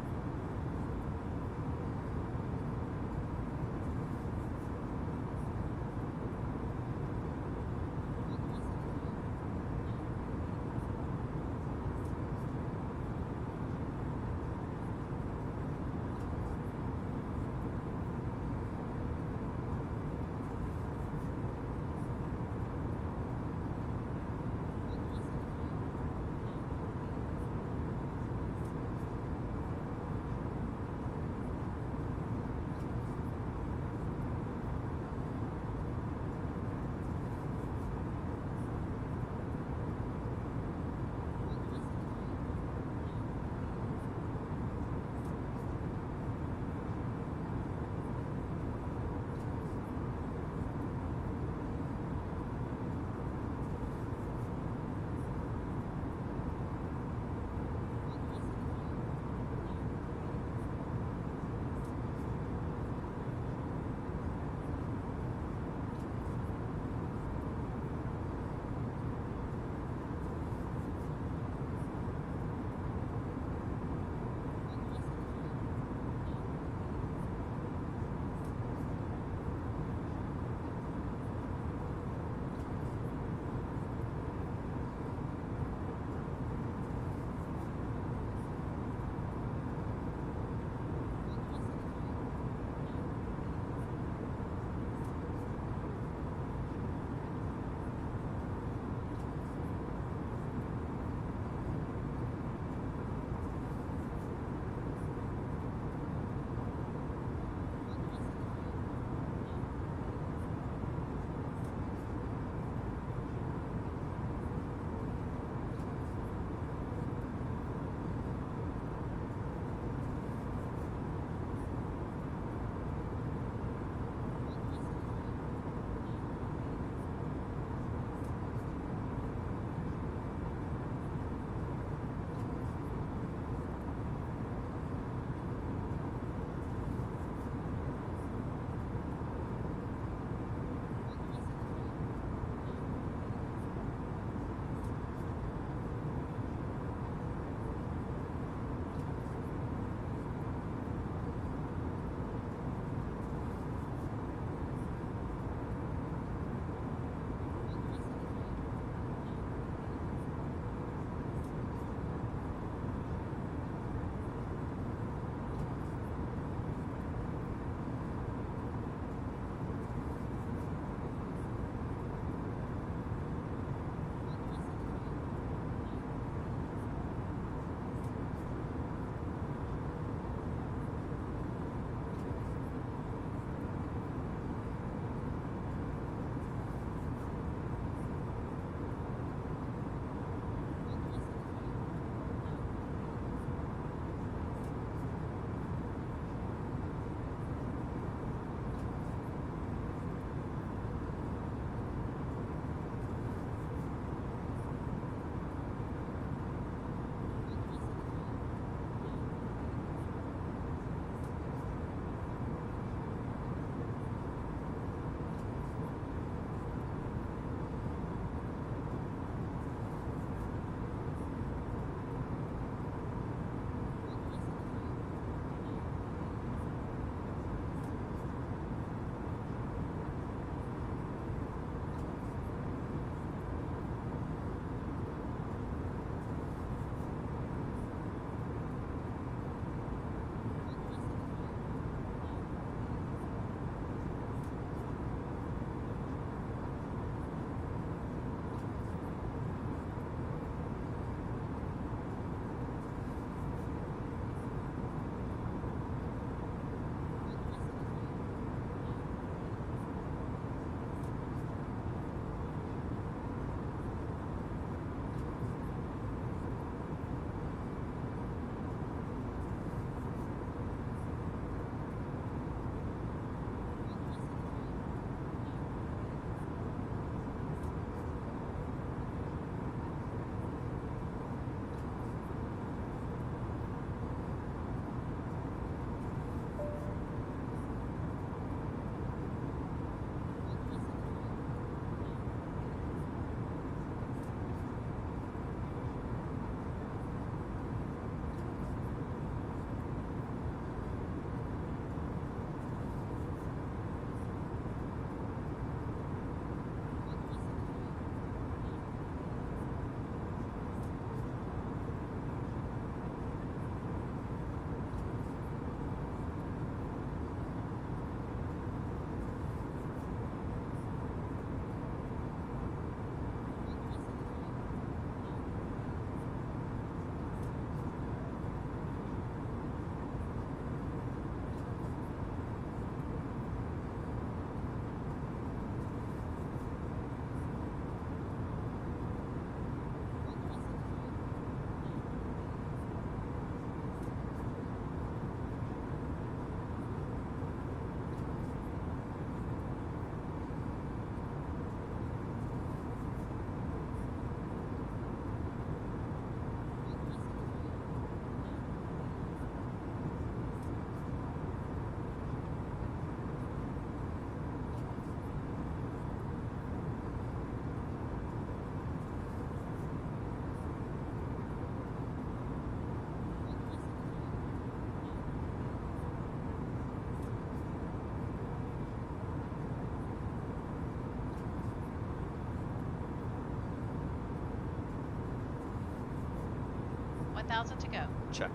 1,000 to go. Check.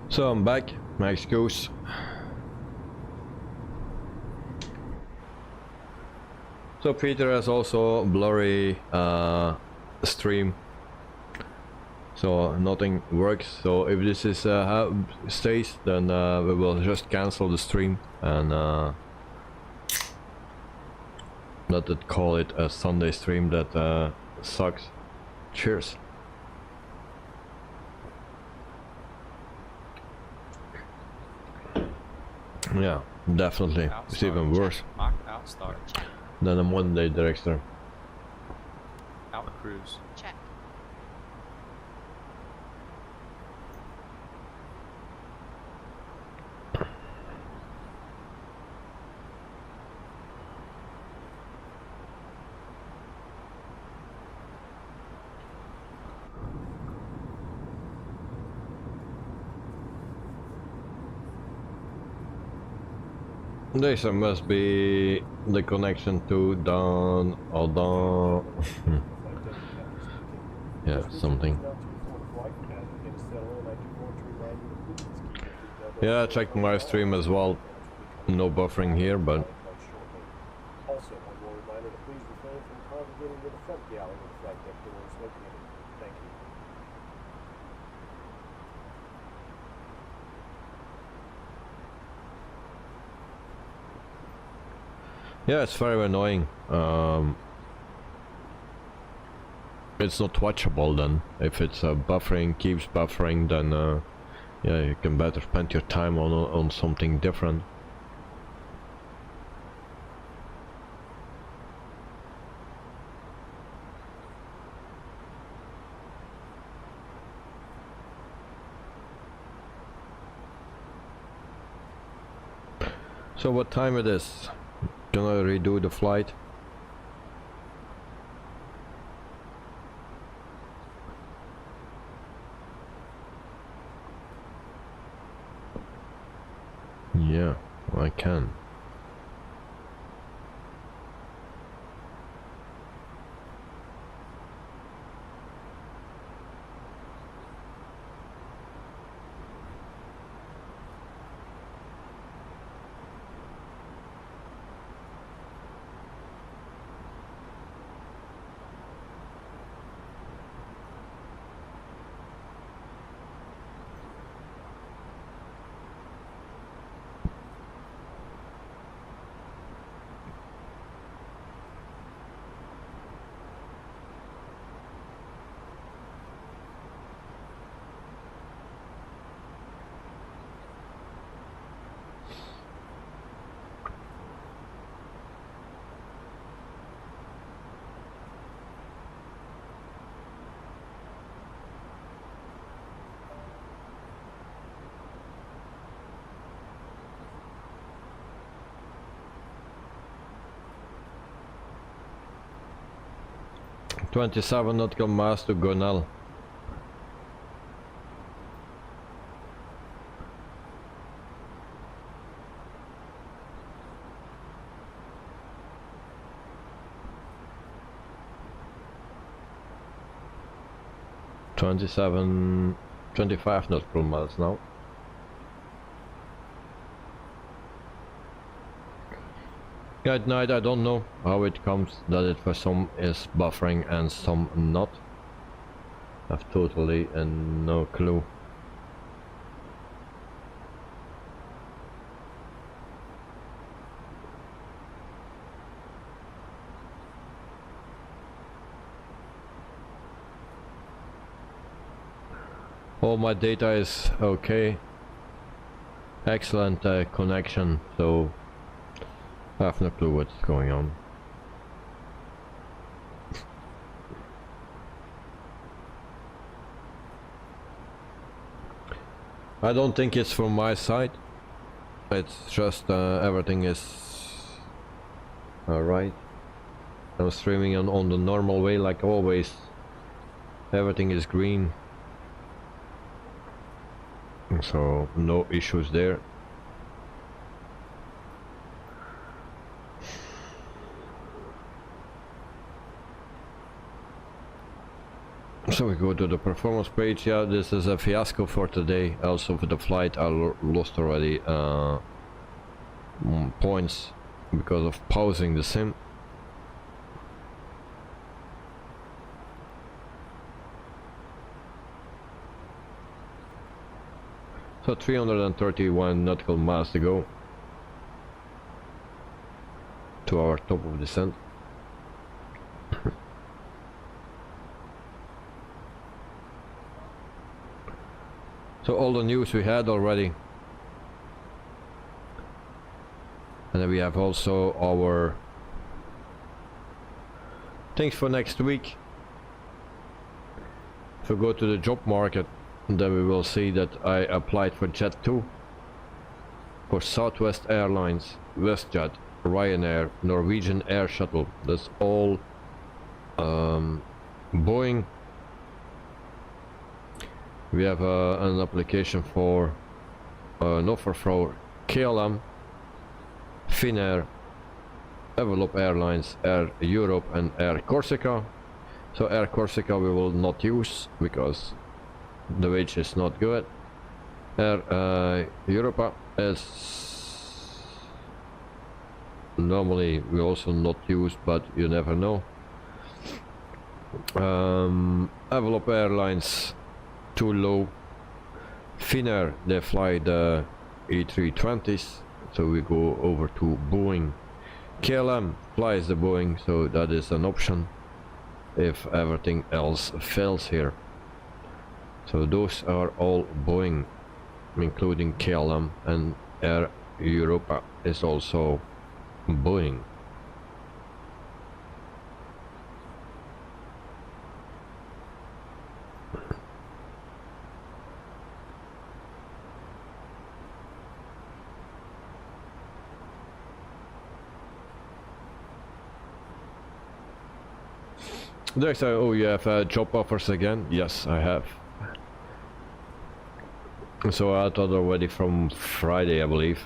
So I'm back, my excuse. So Peter has also blurry stream, so nothing works. So if this is how it stays, then we will just cancel the stream and not call it a Sunday stream. That sucks. Cheers. Yeah, definitely. It's even worse Mark out start. than a Monday director. Out cruise. Check. This must be the connection to down or down. Yeah, something. Yeah, I checked my stream as well. No buffering here, but Also, one more reminder to please refrain from congregating near the front galley with flight deck doors located. Thank you. yeah, it's very annoying. It's not watchable then. If it's buffering, keeps buffering, then yeah, you can better spend your time on something different. So what time it is? Can I redo the flight? Yeah, I can. .27 nautical miles to Gonal. .25 nautical miles now. Yeah, at night I don't know how it comes that it for some is buffering and some not. I've totally no clue. All my data is okay. Excellent connection, so I have no clue what's going on. I don't think it's from my side. It's just everything is alright. I'm streaming on the normal way like always. Everything is green. So no issues there. So we go to the performance page. Yeah, this is a fiasco for today. Also for the flight I lost already points because of pausing the sim. So 331 nautical miles to go to our top of descent. So all the news we had already, and then we have also our things for next week. If we go to the job market, then we will see that I applied for Jet 2 for Southwest Airlines, WestJet, Ryanair, Norwegian Air Shuttle. That's all Boeing. We have an application for an offer for KLM, Finnair, Envelope Airlines, Air Europe and Air Corsica. So Air Corsica we will not use because the wage is not good. Air Europa is normally we also not use, but you never know. Envelope Airlines too low. Finnair, they fly the A320s, so we go over to Boeing. KLM flies the Boeing, so that is an option if everything else fails here. So those are all Boeing, including KLM, and Air Europa is also Boeing. There's a, oh, you have job offers again? Yes, I have. So I thought already from Friday, I believe.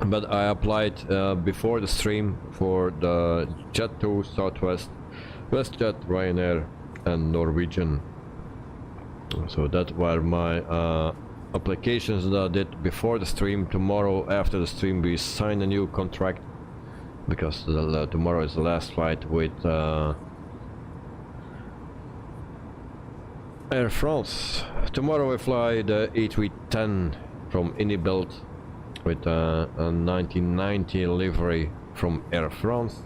But I applied before the stream for the Jet 2, Southwest, WestJet, Ryanair and Norwegian. So that were my applications that I did before the stream. Tomorrow after the stream we sign a new contract because tomorrow is the last flight with Air France. Tomorrow we fly the A310 from Unibuild with a 1990 livery from Air France.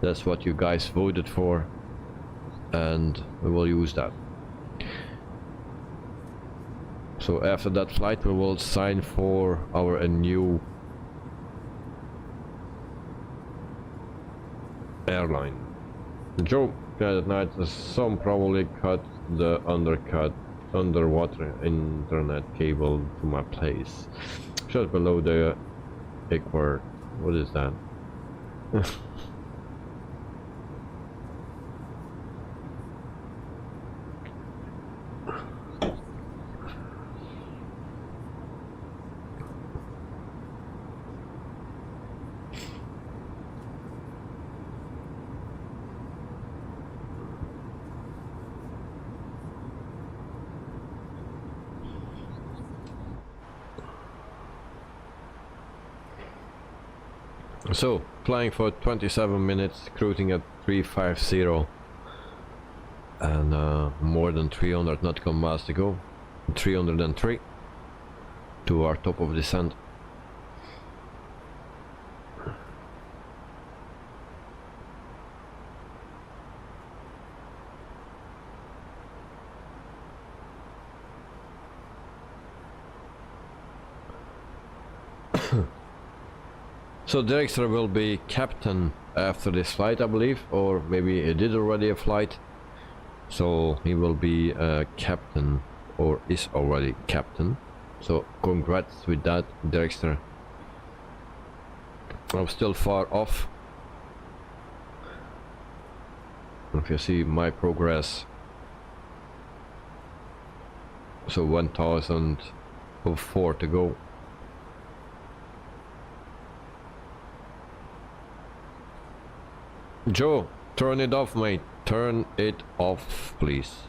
That's what you guys voted for, and we will use that. So after that flight we will sign for our new airline. Joe, at night some probably cut the underwater internet cable to my place. Just below the equator. What is that? So, flying for 27 minutes, cruising at 350 and more than 300 nautical miles to go. 303 to our top of descent. So Drexler will be captain after this flight, I believe, or maybe he did already a flight. So he will be captain, or is already captain. So congrats with that, Drexler. I'm still far off. If you see my progress, so 1004 to go. Joe, turn it off, mate. Turn it off, please.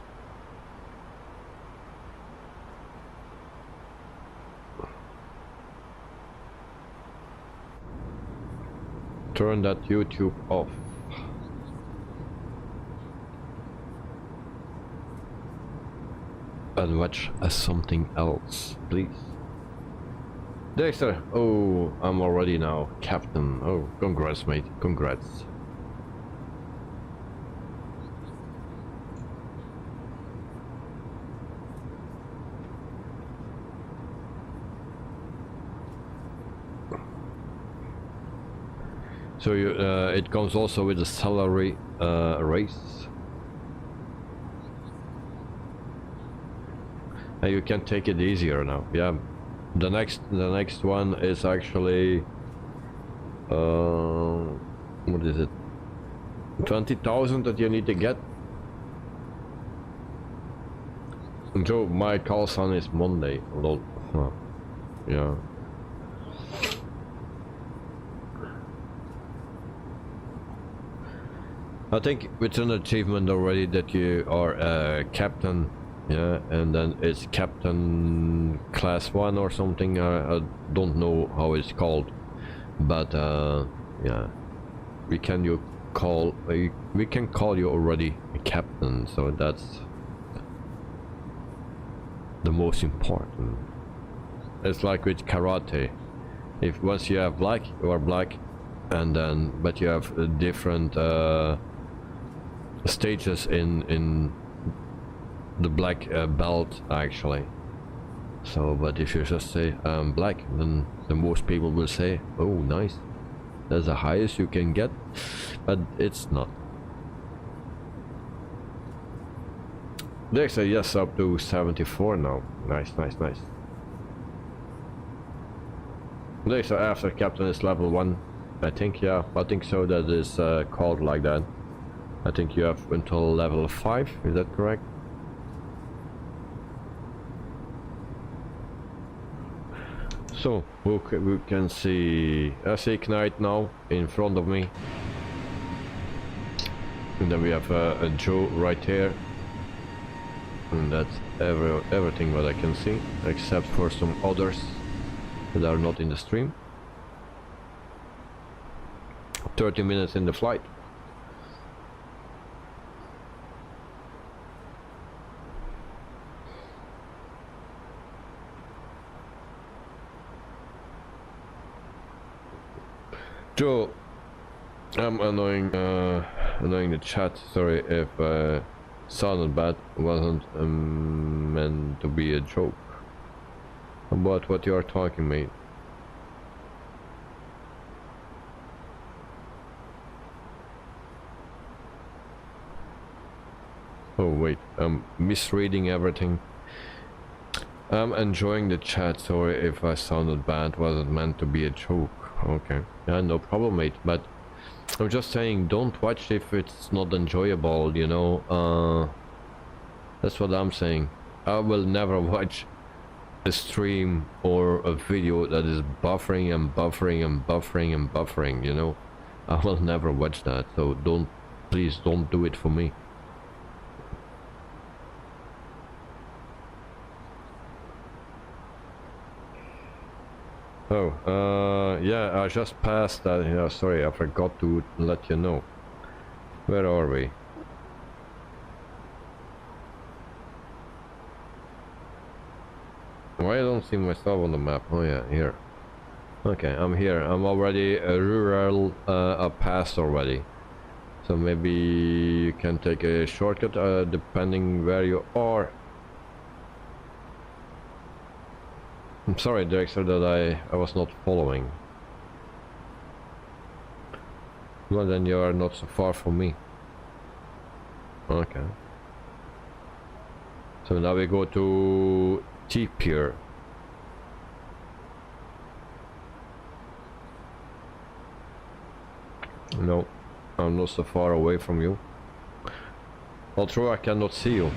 Turn that YouTube off. And watch something else, please. Dexter, oh, I'm already now captain. Oh, congrats, mate. Congrats. So you, it comes also with a salary raise. And you can take it easier now. Yeah, the next one is actually what is it? 20,000 that you need to get. Joe, my call sign is Monday. Lol. Huh. Yeah. I think it's an achievement already that you are a captain, yeah, and then it's captain class 1 or something. I don't know how it's called, but yeah, we can call you already a captain, so that's the most important. It's like with karate. If once you have black, you are black, and then but you have a different stages in the black belt actually. So but if you just say black, then the most people will say, oh nice, that's the highest you can get, but it's not. They say yes, up to 74 now. Nice, nice, nice. They say after captain is level 1, I think. Yeah, I think so. That is called like that. I think you have until level 5, is that correct? So we can see Ignite now in front of me, and then we have a Joe right here, and that's everything what I can see, except for some others that are not in the stream. 30 minutes in the flight. Joe, I'm annoying the chat. Sorry if sounded bad. Wasn't meant to be a joke. About what you are talking, mate. Oh wait, I'm misreading everything. I'm enjoying the chat. Sorry if I sounded bad. Wasn't meant to be a joke. Okay, yeah, no problem, mate, but I'm just saying, don't watch if it's not enjoyable, you know. That's what I'm saying. I will never watch a stream or a video that is buffering and buffering and buffering and buffering, you know. I will never watch that, so please don't do it for me. Oh, yeah, I just passed that. Yeah, sorry, I forgot to let you know. Where are we? Why I don't see myself on the map? Oh yeah, here. Okay, I'm here. I'm already a rural. I passed already. So maybe you can take a shortcut depending where you are. I'm sorry, Dexter, that I was not following. Well, then you are not so far from me. Okay. So now we go to T-Pier. No, I'm not so far away from you. Although I cannot see you.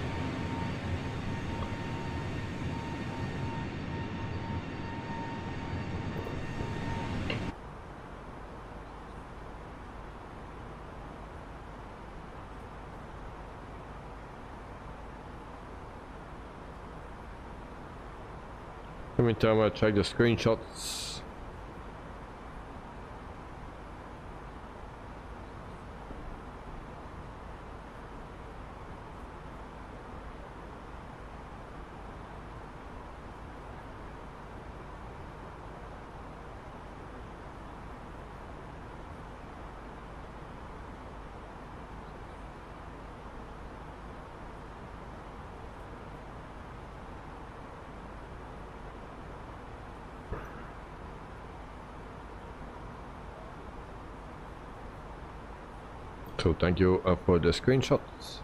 Meantime, I check the screenshots. So thank you for the screenshots.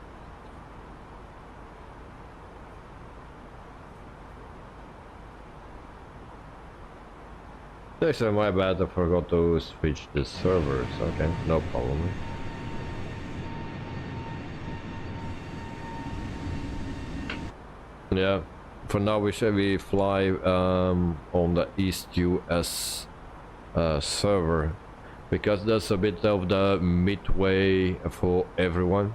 They say my bad, I forgot to switch the servers. Okay, no problem. Yeah, for now we fly on the East US server, because that's a bit of the midway for everyone.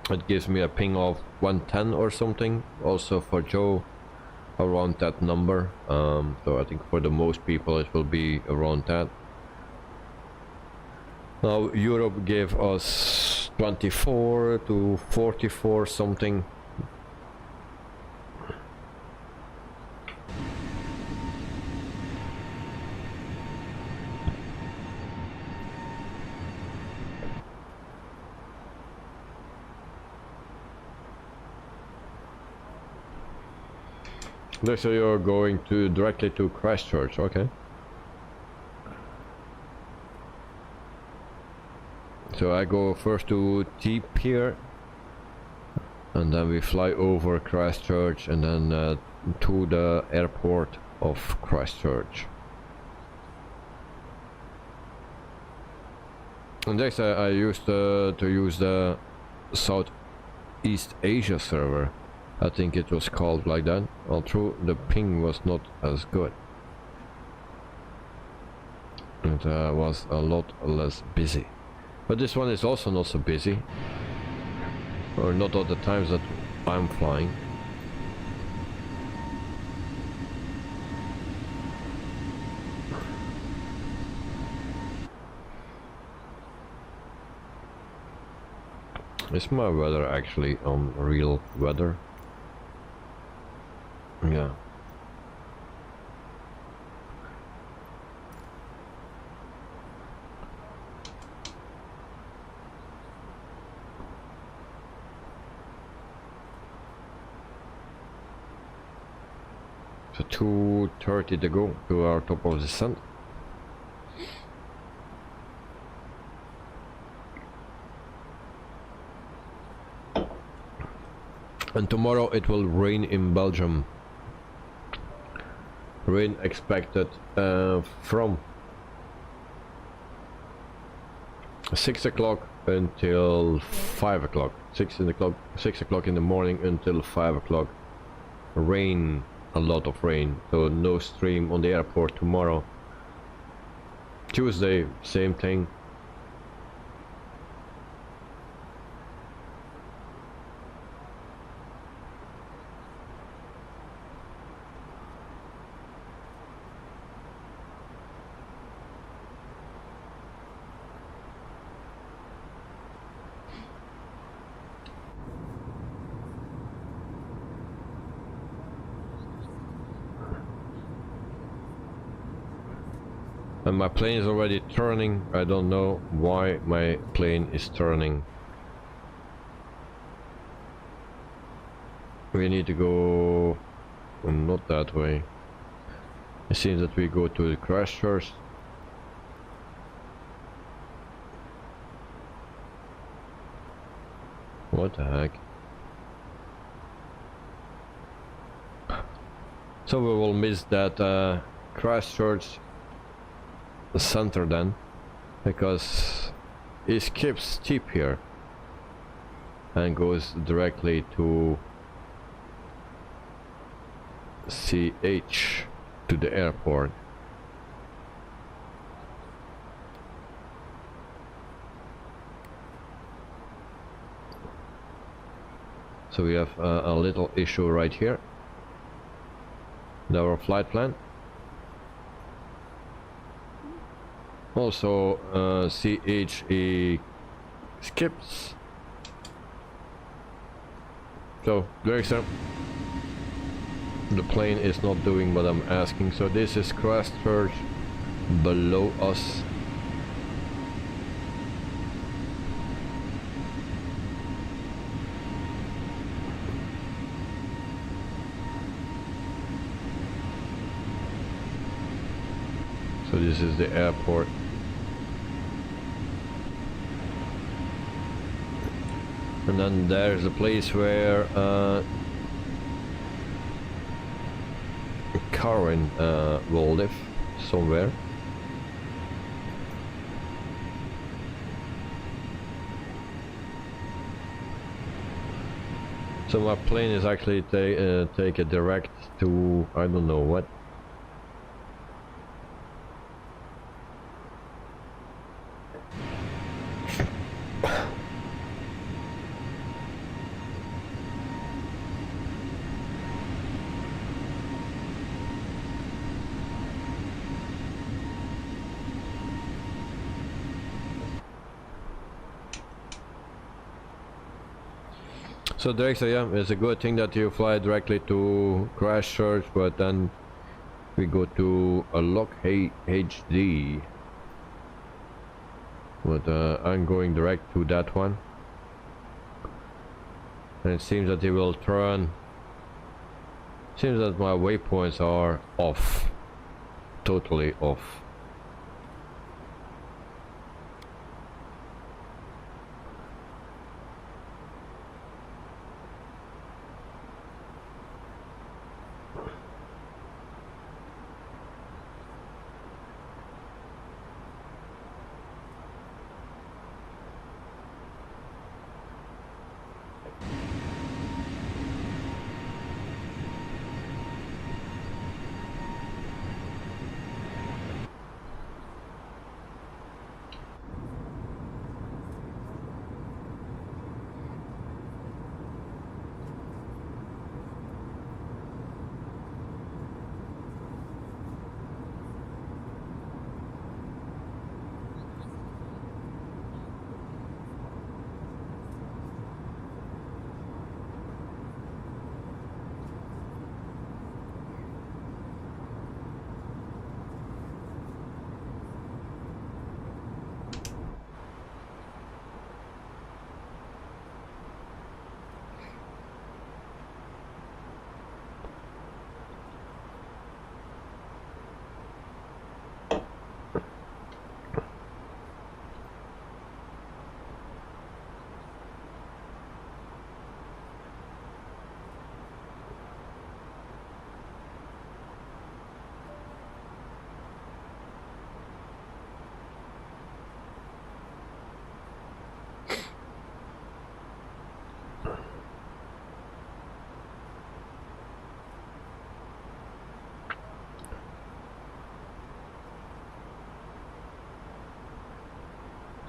It gives me a ping of 110 or something, also for Joe around that number. So I think for the most people it will be around that. Now Europe gave us 24 to 44 something. So you're going to directly to Christchurch, okay. So I go first to T Pier, and then we fly over Christchurch, and then to the airport of Christchurch. And next I used to use the Southeast Asia server. I think it was called like that, although the ping was not as good. It was a lot less busy. But this one is also not so busy. Or not all the times that I'm flying. Is my weather actually on real weather? Yeah. So 2:30 to go to our top of the sun. And tomorrow it will rain in Belgium. Rain expected from 6 o'clock until 5 o'clock. 6 o'clock in the morning until 5 o'clock. Rain, a lot of rain. So no stream on the airport tomorrow. Tuesday, same thing. And my plane is already turning. I don't know why my plane is turning. We need to go not that way. It seems that we go to the Christchurch. What the heck? So we will miss that Christchurch the center then, because it skips tip here and goes directly to CH, to the airport. So we have a little issue right here in our flight plan. Also CHE skips. So very simple. The plane is not doing what I'm asking. So this is crash search below us. So this is the airport. And then there's a place where Karen will live somewhere. So my plane is actually take a direct to I don't know what. So Drexler, yeah, it's a good thing that you fly directly to crash search, but then we go to a lock HD. But I'm going direct to that one. And it seems that it will turn. Seems that my waypoints are off. Totally off.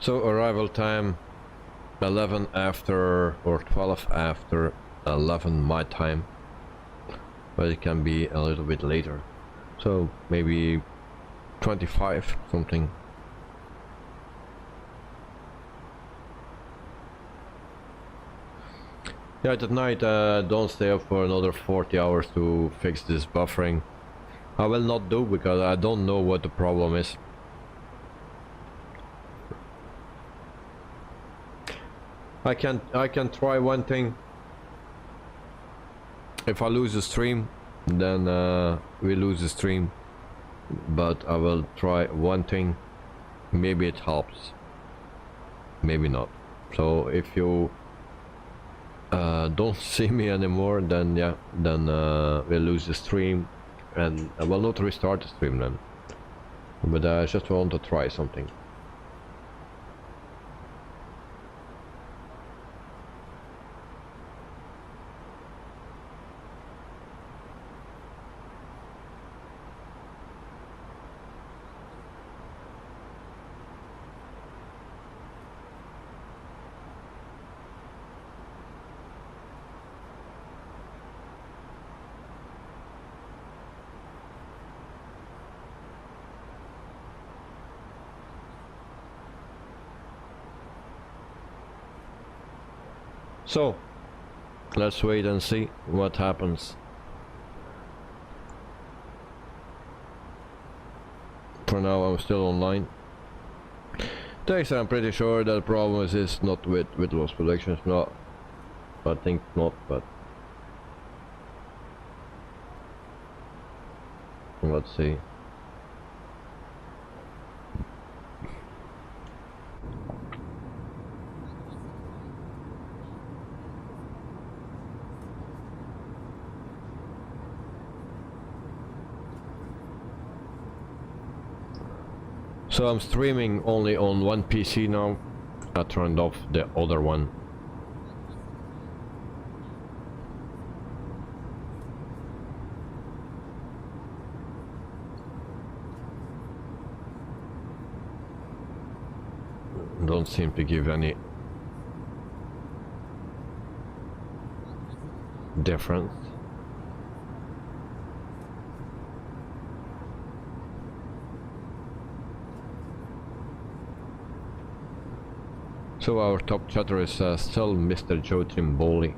So arrival time 11 after or 12 after 11 my time, but it can be a little bit later, so maybe 25 something. Yeah, at night don't stay up for another 40 hours to fix this buffering. I will not do, because I don't know what the problem is. I can try one thing. If I lose the stream, then we lose the stream. But I will try one thing. Maybe it helps. Maybe not. So if you don't see me anymore, then yeah, then we'll lose the stream, and I will not restart the stream then. But I just want to try something. So let's wait and see what happens. For now I'm still online. Thanks, I'm pretty sure that the problem is not with loss predictions. No, I think not, but let's see. So I'm streaming only on one PC now. I turned off the other one. Don't seem to give any difference. So our top chatter is still Mr. Joe Trimboli.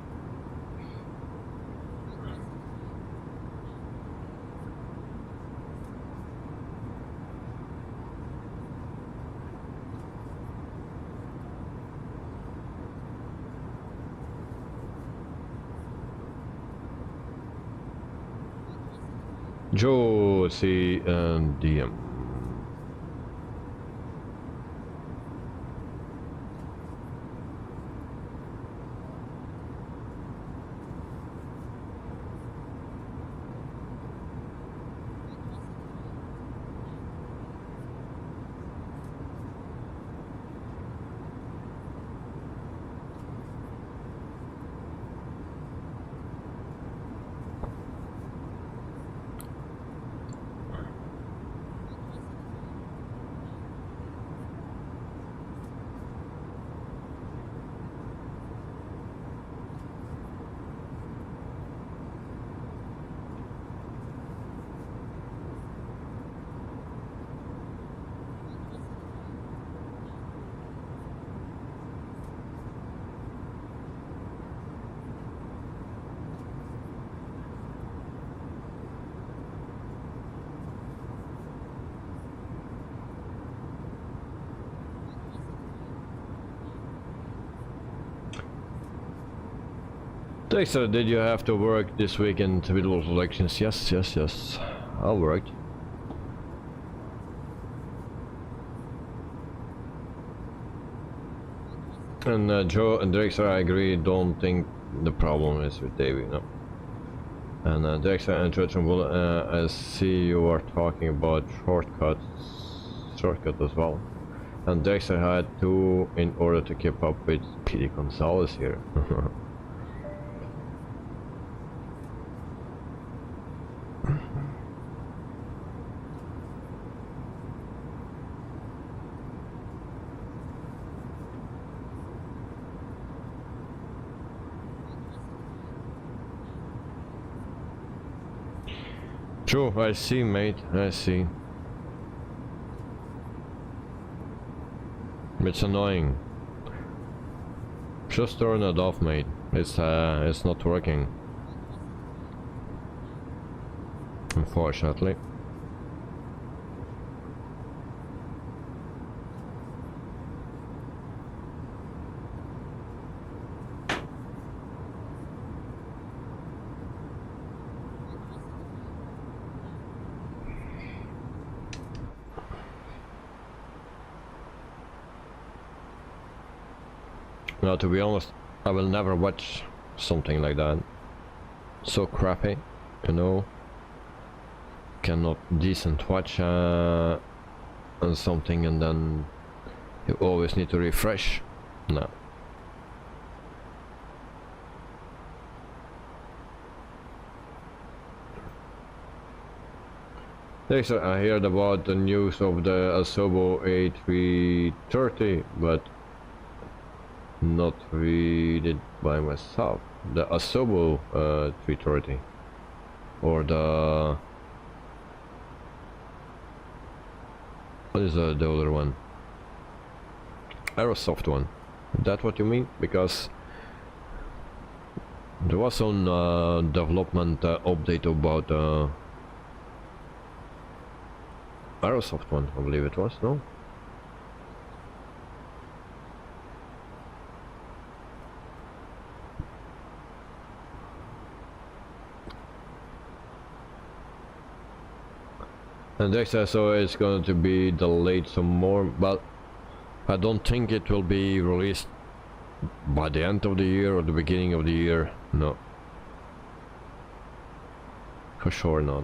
Joe C and DM. Dexter, did you have to work this weekend with those elections? Yes, yes, yes. I worked. And Joe and Dexter, I agree, don't think the problem is with Davey, no. And Dexter and Trustmaster, I see you are talking about shortcut as well. And Dexter had to in order to keep up with PD Gonzalez here. True, I see, mate, I see. It's annoying. Just turn it off, mate. It's not working. Unfortunately. Now, to be honest, I will never watch something like that. So crappy, you know. Cannot decent watch on something and then you always need to refresh. No. Next, I heard about the news of the Asobo A330, but not read it by myself. The Asobo 330 or the what is the other one? Aerosoft one. Is that what you mean? Because There was some development update about Aerosoft one, I believe it was, no? And they say so it's going to be delayed some more, but I don't think it will be released by the end of the year or the beginning of the year. No, for sure not.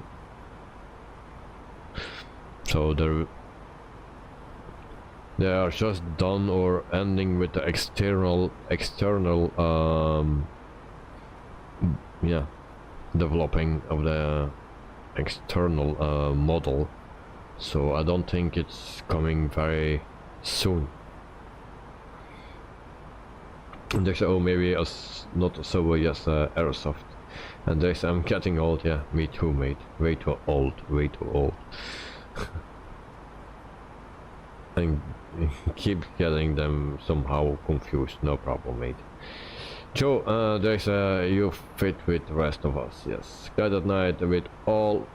So they are just done or ending with the external yeah, developing of the external model. So I don't think it's coming very soon. And they say, oh, maybe not so yes, Aerosoft. And they say, I'm getting old. Yeah, me too, mate. Way too old, way too old. And keep getting them somehow confused. No problem, mate. Joe, there's you fit with the rest of us. Yes, Guide at Night with all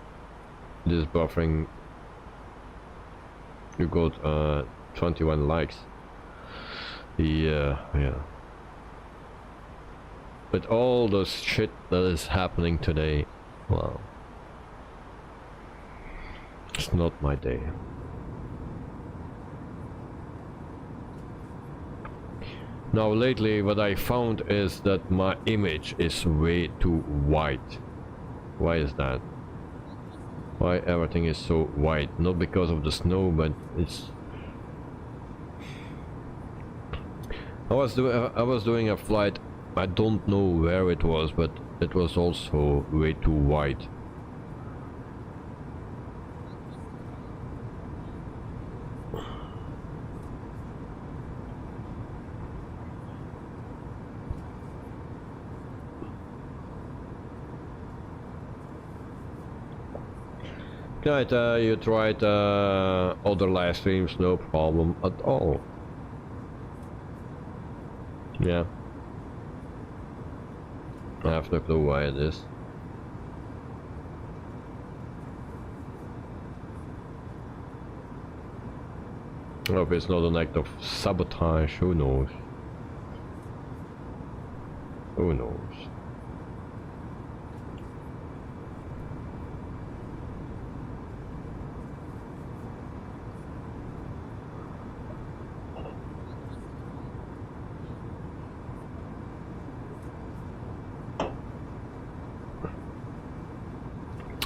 this buffering. You got 21 likes. Yeah. With all the shit that is happening today, wow, it's not my day. Now lately what I found is that my image is way too white. Why is that? Why everything is so white? Not because of the snow, but it's... I was doing a flight, I don't know where it was, but it was also way too white. Right, you tried other live streams, no problem at all. Yeah. I have no clue why it is. I hope it's not an act of sabotage, who knows? Who knows?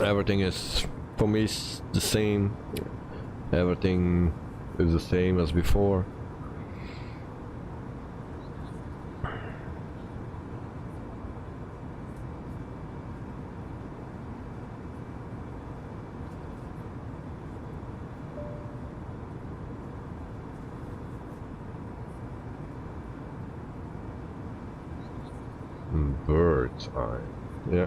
Everything is, for me, the same. Everything is the same as before. Bird's eye, yeah.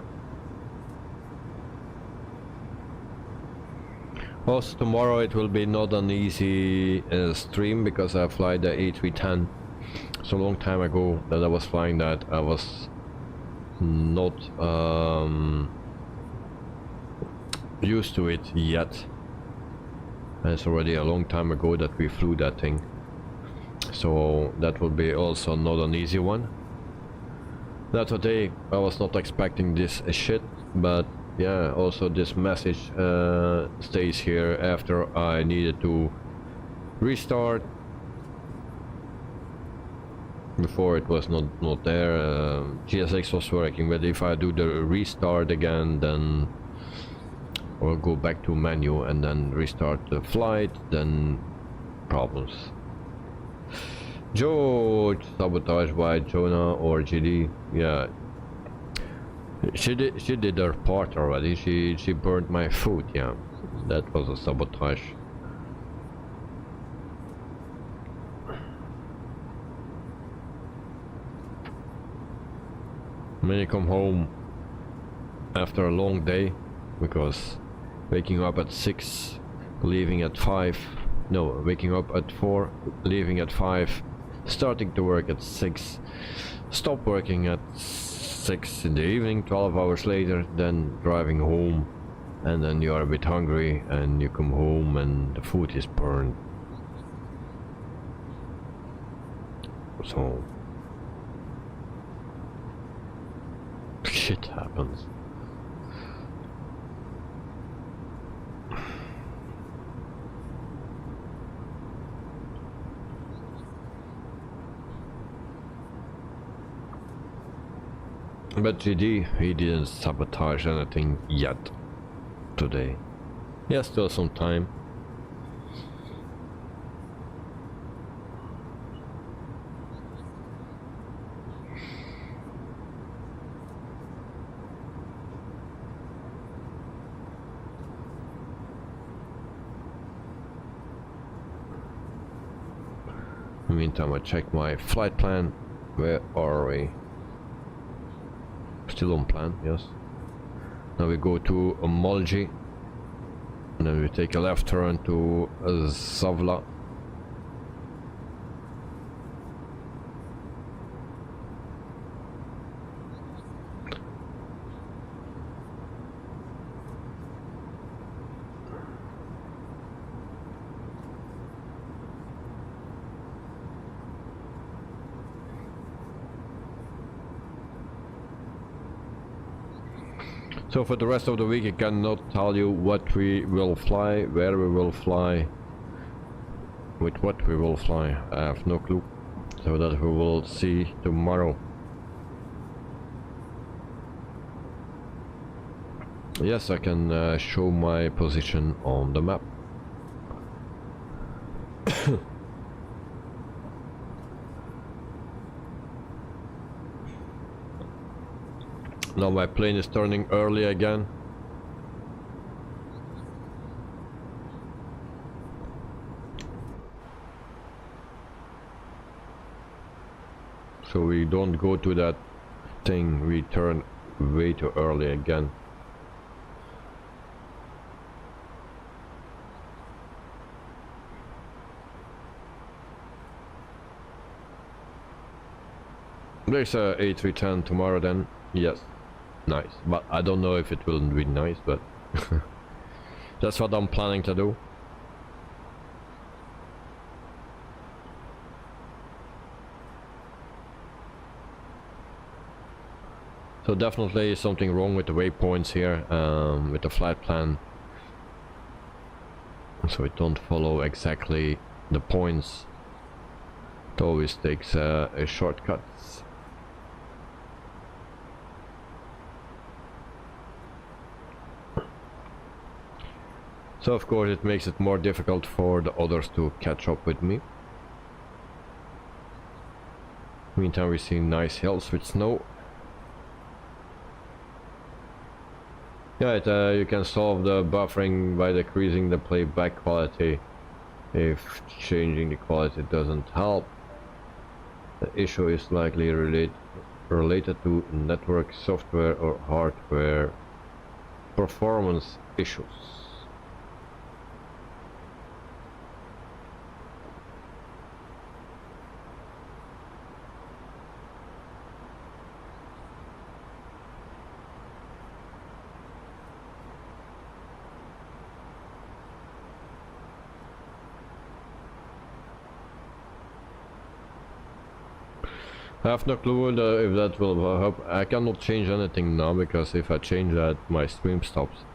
Also tomorrow it will be not an easy stream because I fly the A310. So long time ago that I was flying that, I was not used to it yet. And it's already a long time ago that we flew that thing. So that will be also not an easy one. Now today I was not expecting this shit, but yeah, also this message stays here after I needed to restart. Before it was not there. GSX was working, but if I do the restart again, then I'll go back to menu and then restart the flight, then problems. Joe, sabotage by Jonah or GD, yeah. She did her part already. She burned my food. Yeah, that was a sabotage. When you come home after a long day, because waking up at 6, leaving at 5. No, waking up at 4, leaving at 5, starting to work at 6, stop working at 6 in the evening, 12 hours later, then driving home, and then you are a bit hungry and you come home and the food is burned. So shit happens. But GD, he didn't sabotage anything yet today. He has still some time. In the meantime, I check my flight plan. Where are we? Still on plan, yes. Now we go to Molji, and then we take a left turn to Zavla. So for the rest of the week I cannot tell you what we will fly, where we will fly, with what we will fly. I have no clue. So that we will see tomorrow. Yes, I can show my position on the map. Now my plane is turning early again. So we don't go to that thing, we turn way too early again. There's a A310 tomorrow then, yes. Nice, but I don't know if it will be nice, but that's what I'm planning to do. So definitely something wrong with the waypoints here, with the flight plan. So it don't follow exactly the points. It always takes a shortcut. So of course it makes it more difficult for the others to catch up with me. Meantime we see nice hills with snow. Yeah, you can solve the buffering by decreasing the playback quality if changing the quality doesn't help. The issue is likely related to network software or hardware performance issues. I have no clue if that will help. I cannot change anything now because if I change that, my stream stops.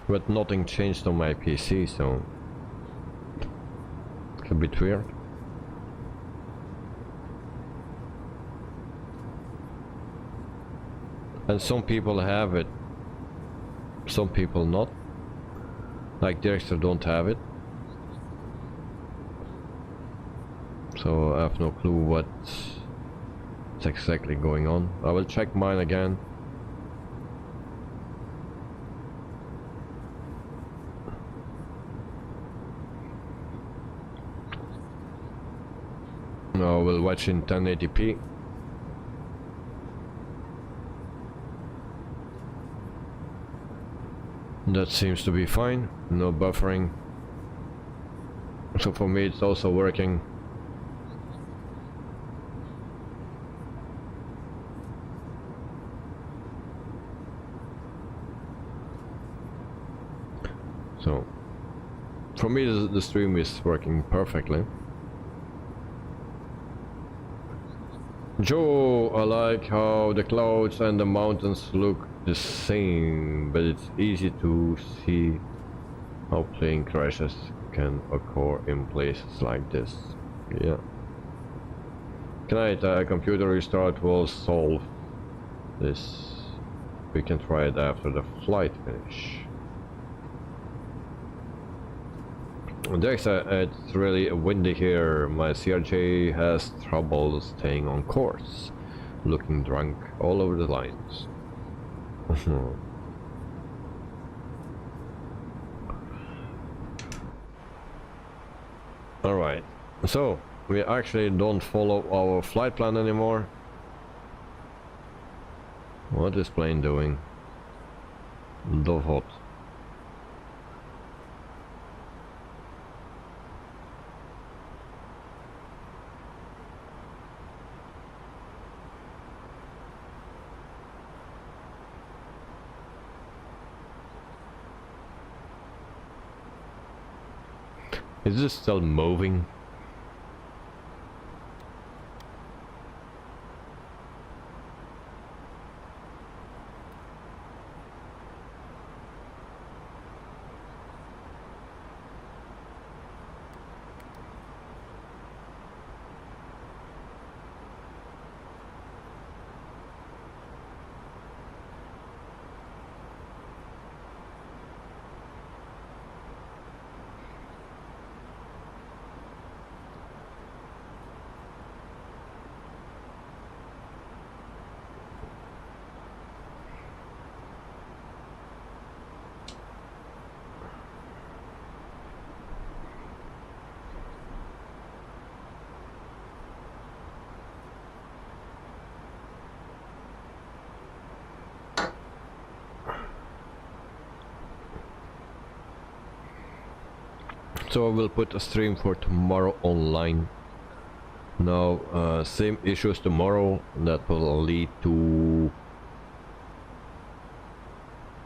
But nothing changed on my PC, so it's a bit weird. And some people have it, some people not. Like Dexter don't have it. So I have no clue what's exactly going on. I will check mine again. Now we'll watch in 1080p. That seems to be fine, no buffering. So for me it's also working. So for me the stream is working perfectly. Joe, I like how the clouds and the mountains look the same, but it's easy to see how plane crashes can occur in places like this. Yeah. Tonight a computer restart will solve this. We can try it after the flight finish. Dexa, it's really windy here. My CRJ has trouble staying on course. Looking drunk all over the lines. Alright, so we actually don't follow our flight plan anymore. What is plane doing? Dovhot. Is this still moving? So I will put a stream for tomorrow online. Now, same issues tomorrow that will lead to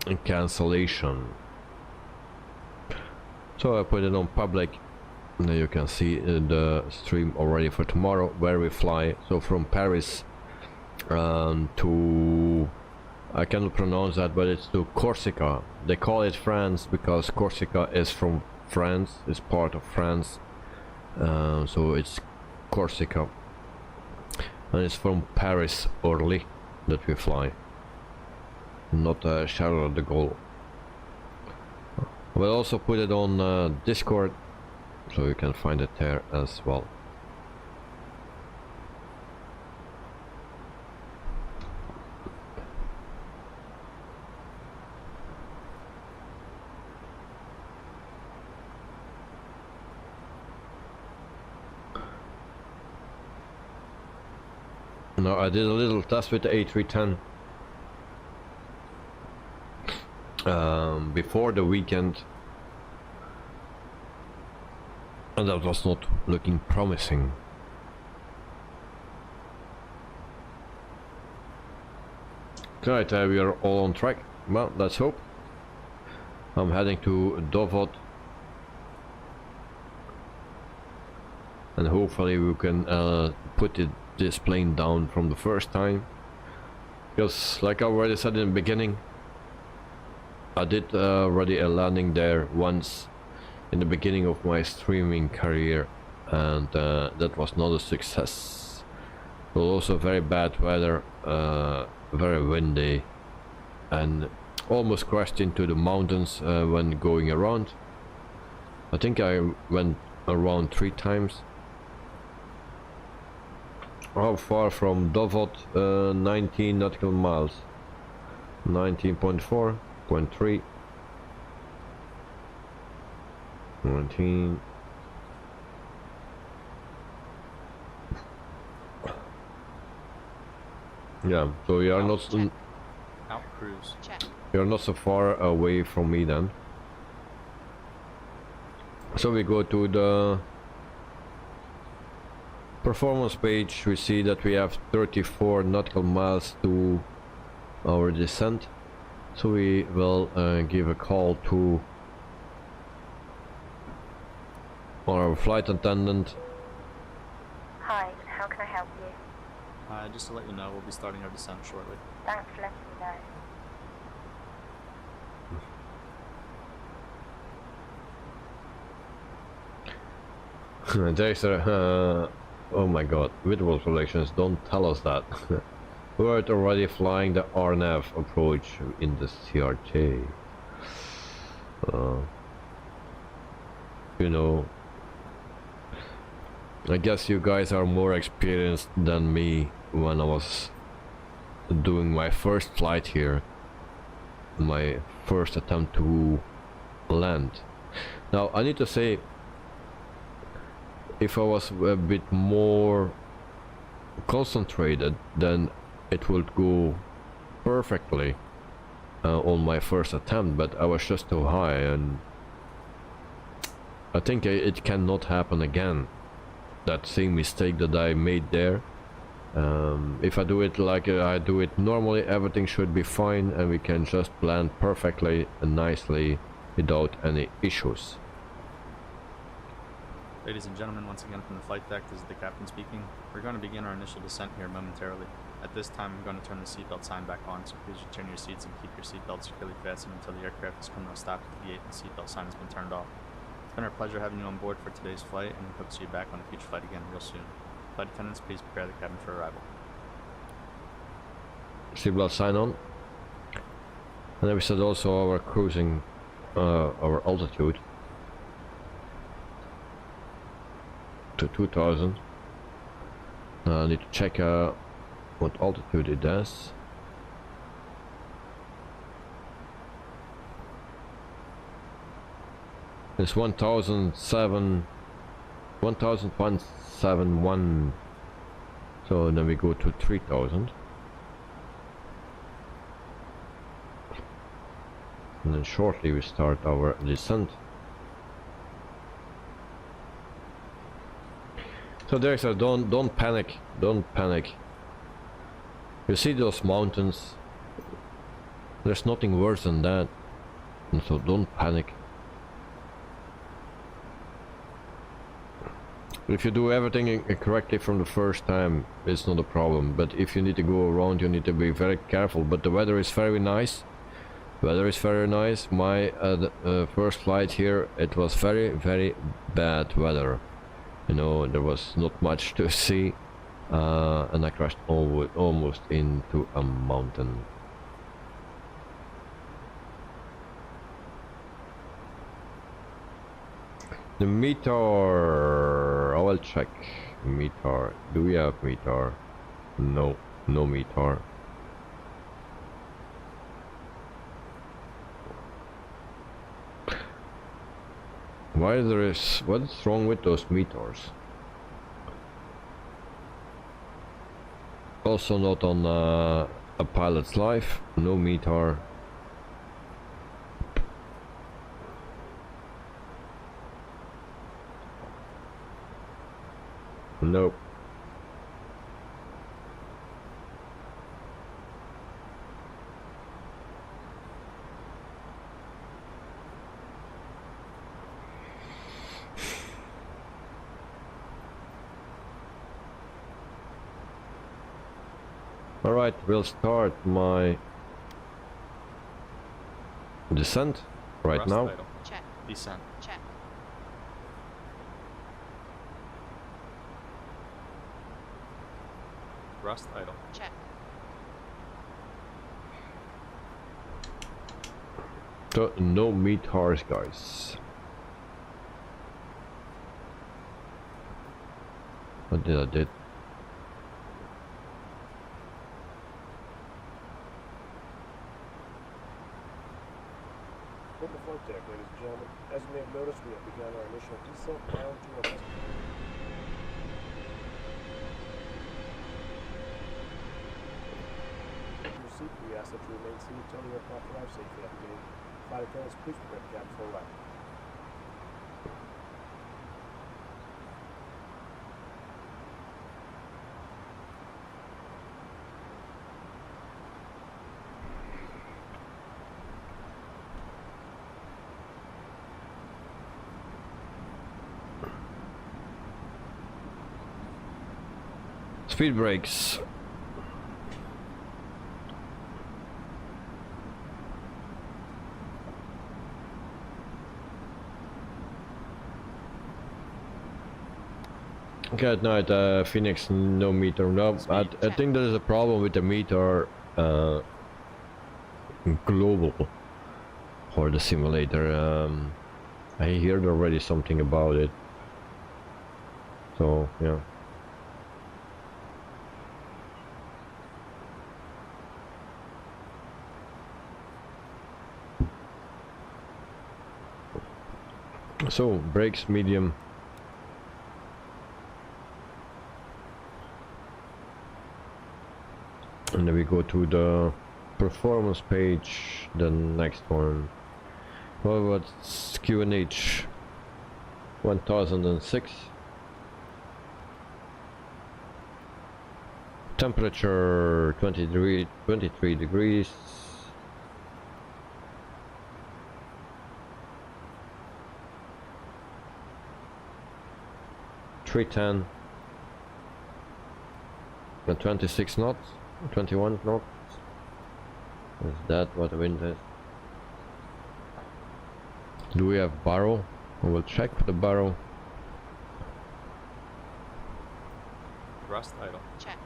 a cancellation. So I put it on public. Now you can see the stream already for tomorrow, where we fly. So from Paris to, I cannot pronounce that, but it's to Corsica. They call it France because Corsica is from France, is part of France, so it's Corsica, and it's from Paris Orly that we fly, not Charles de Gaulle. We'll also put it on Discord, so you can find it there as well. Now I did a little test with the A310 before the weekend, and that was not looking promising. Right, we are all on track. Well, let's hope. I'm heading to Dovhot, and hopefully we can put this plane down from the first time, because like I already said in the beginning, I did already a landing there once in the beginning of my streaming career, and that was not a success. It was also very bad weather, very windy, and almost crashed into the mountains when going around. I think I went around 3 times. How far from Dovhot? 19 nautical miles. 19.4, 0.3. 19. Yeah, so we are not... Out cruise. Check. You're not so far away from me then. So we go to the performance page. We see that we have 34 nautical miles to our descent. So we will give a call to our flight attendant. Hi, how can I help you? Just to let you know, we'll be starting our descent shortly. Thanks for letting me know. Dexter, oh my god, Whitworld Relations, don't tell us that. We're already flying the RNAV approach in the CRT. You know, I guess you guys are more experienced than me when I was doing my first flight here. My first attempt to land. Now, I need to say, if I was a bit more concentrated, then it would go perfectly on my first attempt, but I was just too high, and I think it cannot happen again. That same mistake that I made there. If I do it like I do it normally, everything should be fine, and we can just land perfectly and nicely without any issues. Ladies and gentlemen, once again from the flight deck, this is the captain speaking. We're going to begin our initial descent here momentarily. At this time, I'm going to turn the seatbelt sign back on, so please return your seats and keep your seatbelts securely fastened until the aircraft has come to a stop at the gate and the seatbelt sign has been turned off. It's been our pleasure having you on board for today's flight, and we hope to see you back on a future flight again real soon. Flight attendants, please prepare the cabin for arrival. Seatbelt sign on. And then we set also our cruising, our altitude to 2000. I need to check what altitude it does. It's 1171. So then we go to 3000. And then shortly we start our descent. So there, sir, don't panic, don't panic. You see those mountains? There's nothing worse than that, and so don't panic. If you do everything correctly from the first time, it's not a problem. But if you need to go around, you need to be very careful. But the weather is very nice. Weather is very nice. My first flight here, it was very bad weather. You know, there was not much to see, and I crashed almost into a mountain. The meter, I will check. Meter, do we have meter? No, no meter. What's wrong with those meters? Also not on a pilot's life, no meter. Nope. Alright, we'll start my descent right Thrust now. idle. Check. Descent. Check. Thrust idle. Check. So, no meters, guys. What did I do? From the flight deck, ladies and gentlemen, as you may have noticed, we have begun our initial descent down to our your seat, we ask that you remain seated until the aircraft arrives safely at the gate. Flight attendants, please prepare the cabin for arrival. Speed brakes. Okay, at night, Phoenix, no meter. No, I think there is a problem with the meter global for the simulator. I heard already something about it. So, yeah. So, brakes, medium. And then we go to the performance page, the next one. Well, what's QNH 1006. Temperature 23 degrees. .310 and 26 knots, 21 knots. Is that what the wind is? Do we have barrel? I will check for the barrel. Rust idle. Check.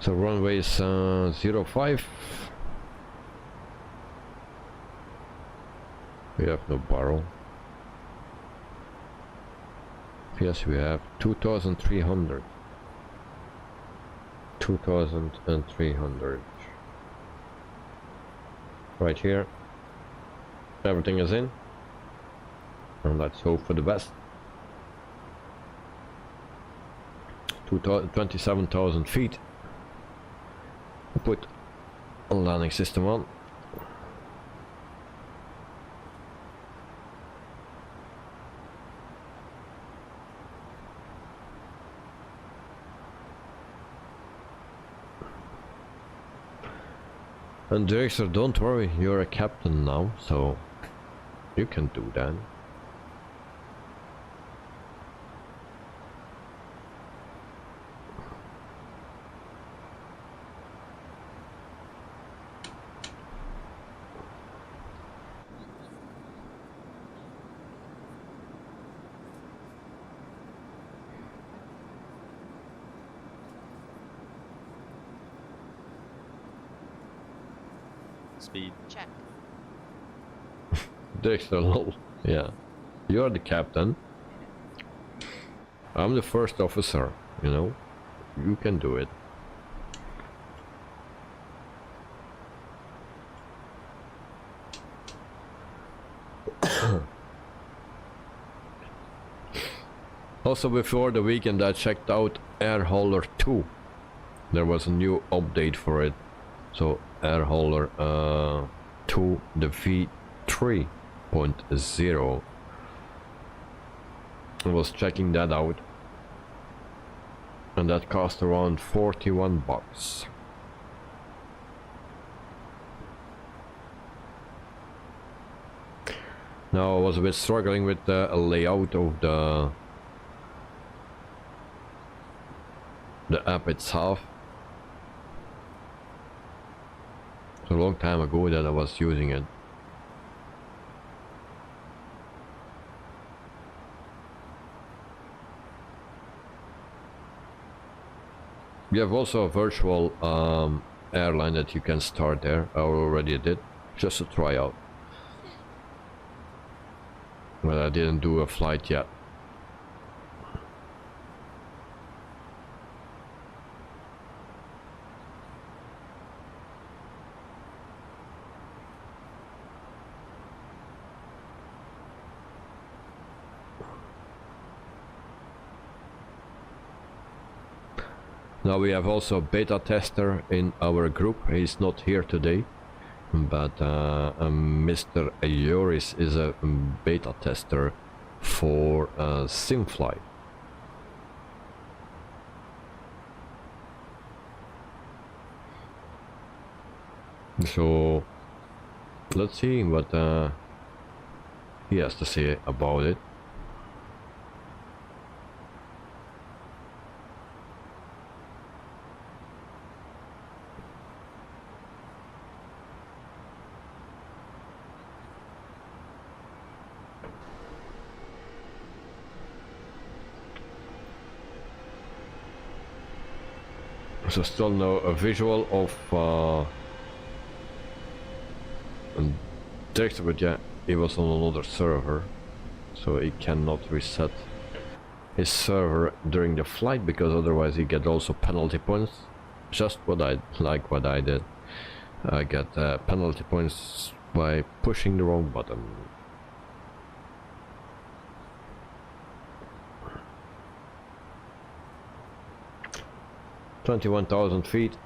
So runway is 05. We have no barrel. Yes, we have 2,300. 2,300. Right here. Everything is in. And let's hope for the best. 27,000 feet. Put a landing system on. And Drexler, don't worry, you're a captain now, so you can do that. Speed. Check. Drexler, lol. Yeah. You're the captain. I'm the first officer, you know. You can do it. Also, before the weekend I checked out Air Hauler 2. There was a new update for it. So Air Hauler 2, the V3.0. I was checking that out, and that cost around 41 bucks. Now I was a bit struggling with the layout of the app itself. It's a long time ago that I was using it. We have also a virtual airline that you can start there. I already did, just to try out. But I didn't do a flight yet. Now we have also a beta tester in our group. He's not here today, but Mr. Joris is a beta tester for Simfly. So let's see what he has to say about it. So still no a visual of Dexter, but yeah, he was on another server, so he cannot reset his server during the flight, because otherwise he get also penalty points. Just what I did. I get penalty points by pushing the wrong button. $21,000 feet.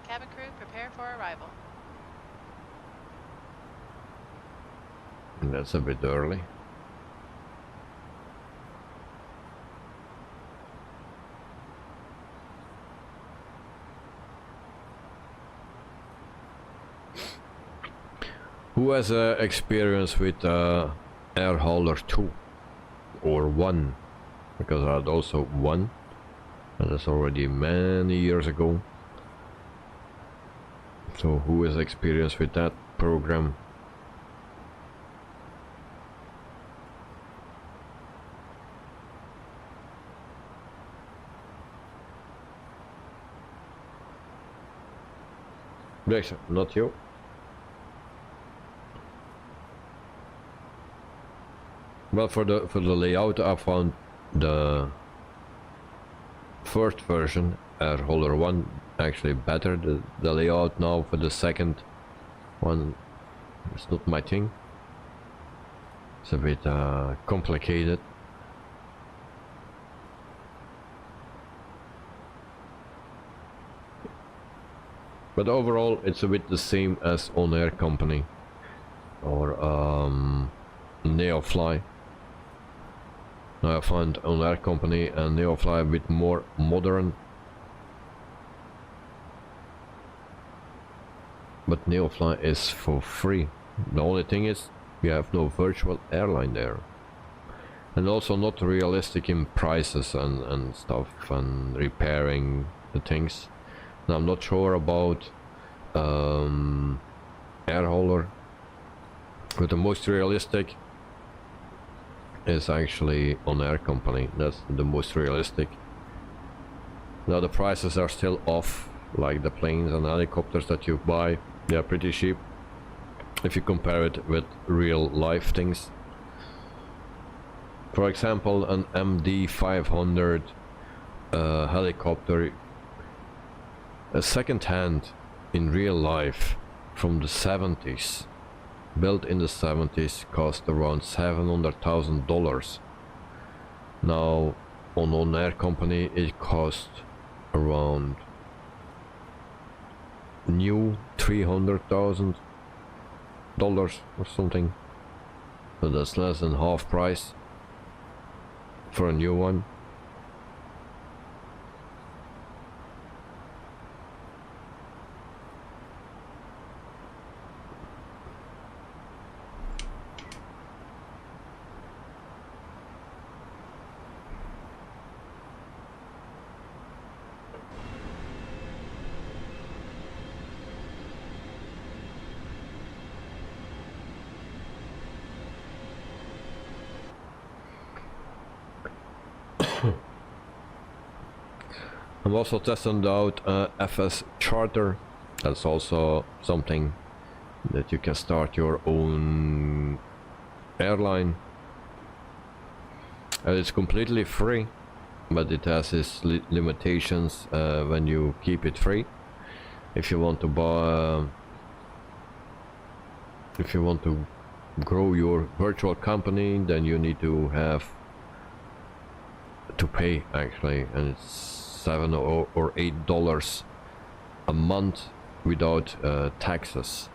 Cabin crew, prepare for arrival. That's a bit early. Who has experience with air hauler 2 or 1? Because I had also 1, and that's already many years ago. So who has experience with that program? Dexter, not you. Well, for the layout, I found the first version, Air Hauler 1, actually better. The layout now for the second one is not my thing. It's a bit complicated. But overall, it's a bit the same as On Air Company or Neofly. Now I find On Air Company and Neofly a bit more modern. But Neofly is for free. The only thing is, you have no virtual airline there. And also not realistic in prices and stuff, and repairing the things. Now I'm not sure about air hauler, but the most realistic is actually On Air Company. That's the most realistic. Now the prices are still off, like the planes and helicopters that you buy, they are pretty cheap if you compare it with real life things. For example, an MD500 helicopter, a second hand in real life from the 70s, built in the 70s, cost around $700,000. Now on Air Company it cost around new $300,000 or something. So that's less than half price for a new one. I'm also testing out FS Charter. That's also something that you can start your own airline. It's completely free, but it has its limitations when you keep it free. If you want to buy, if you want to grow your virtual company, then you need to have to pay actually, and it's $7 or $8 a month without taxes,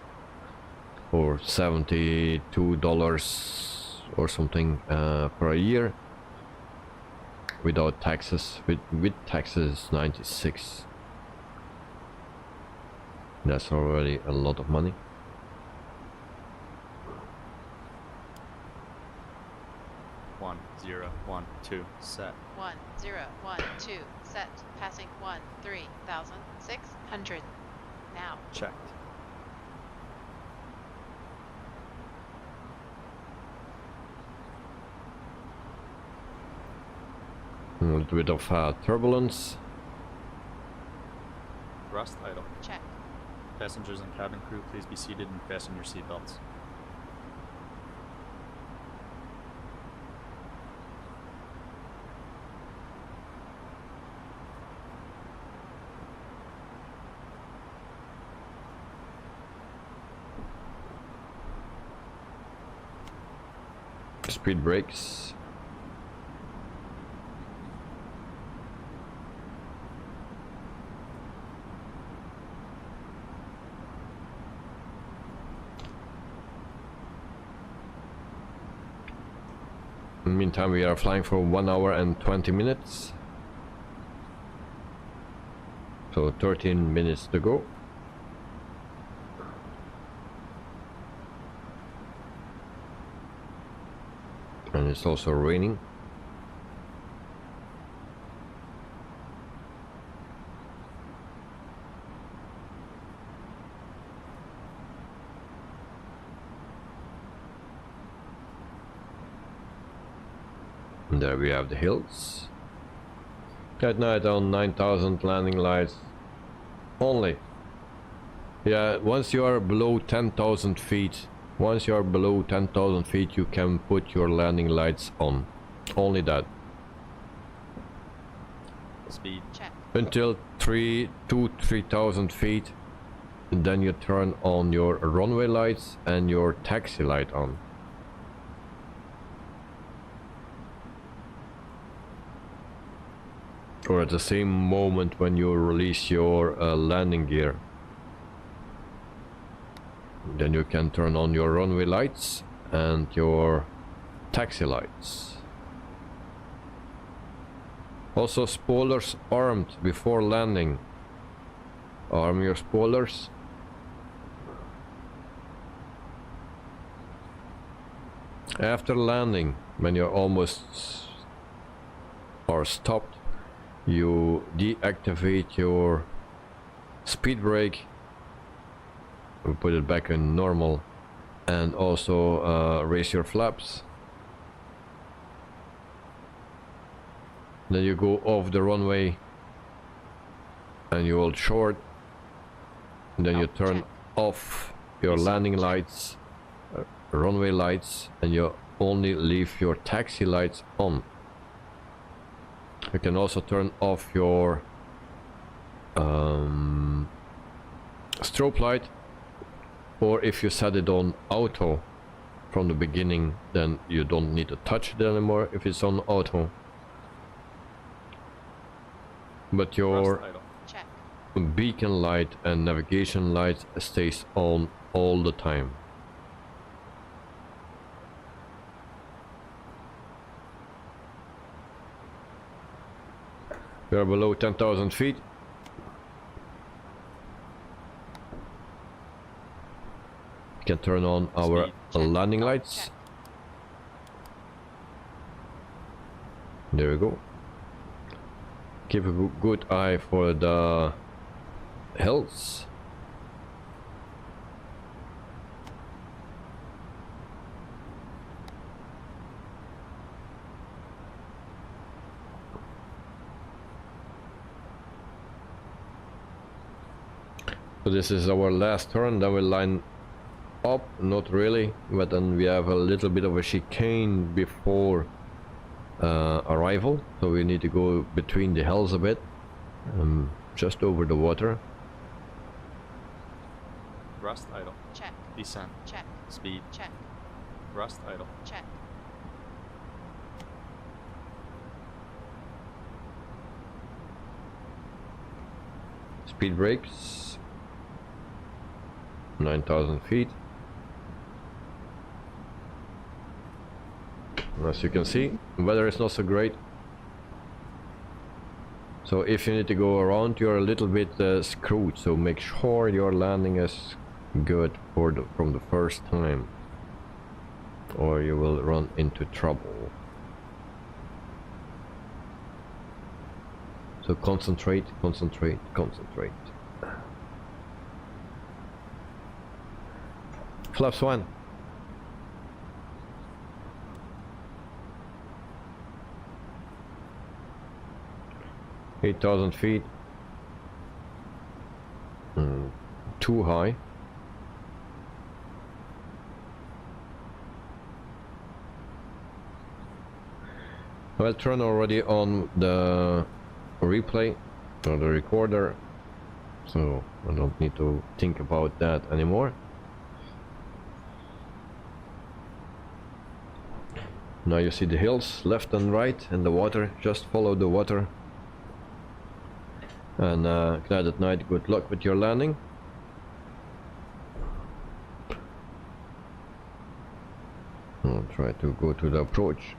or $72 or something for a year without taxes. With taxes 96. That's already a lot of money. One, 0, 1, 2, set. 1, 0, 1, 2, set. Passing 13,600. Now. Checked. A little bit of turbulence. Thrust idle. Check. Passengers and cabin crew, please be seated and fasten your seatbelts. Speed brakes. In the meantime, we are flying for 1 hour and 20 minutes. So 13 minutes to go. And it's also raining. And there we have the hills. At night on 9,000 landing lights only. Yeah, once you are below 10,000 feet, once you are below 10,000 feet, you can put your landing lights on. Only that. Speed. Check. Until 3,000 feet, and then you turn on your runway lights and your taxi light on. Or at the same moment when you release your landing gear. Then you can turn on your runway lights and your taxi lights. Also, spoilers armed before landing. Arm your spoilers. After landing, when you're almost or stopped, you deactivate your speed brake and put it back in normal, and also raise your flaps. Then you go off the runway and you hold short, and then you turn off your landing lights, runway lights, and you only leave your taxi lights on. You can also turn off your strobe light, or if you set it on auto from the beginning, then you don't need to touch it anymore if it's on auto. But your Check. beacon light and navigation light stays on all the time. We are below 10,000 feet. We can turn on our landing lights. Check. There we go. Keep a good eye for the hills. So this is our last turn, then we'll line up, not really, but then we have a little bit of a chicane before arrival, so we need to go between the hills a bit, just over the water. Thrust idle. Check. Descent. Check. Speed. Check. Thrust idle. Check. Speed brakes, 9,000 feet. As you can see, weather is not so great. So if you need to go around, you're a little bit screwed. So make sure your landing is good from the first time, or you will run into trouble. So concentrate, concentrate, concentrate. Flaps 1. $8,000 feet. Too high. Well, turn already on the replay or the recorder, so I don't need to think about that anymore. Now you see the hills left and right and the water. Just follow the water. And glad at night, good luck with your landing. I'll try to go to the approach.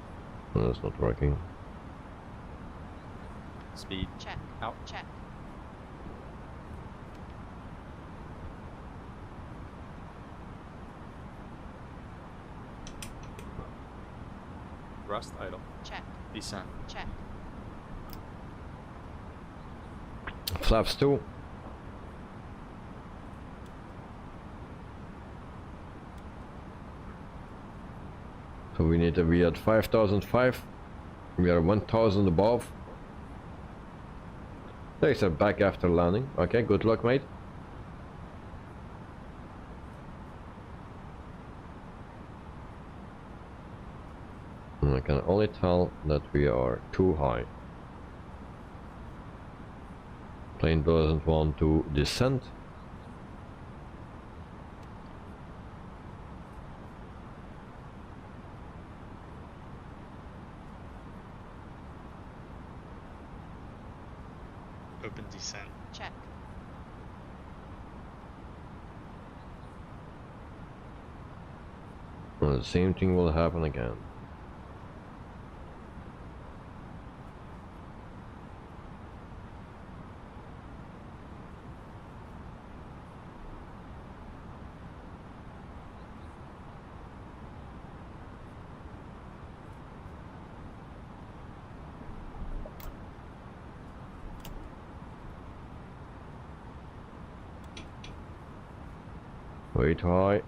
No, that's not working. Speed. Check. Out. Check. Thrust idle. Check. Descent. Check. Flaps 2. So we need to be at 5,005. We are 1,000 above. Takes a back after landing. Okay, good luck, mate. And I can only tell that we are too high. Plane doesn't want to descend. Open descent. Check. And the same thing will happen again. Wait high.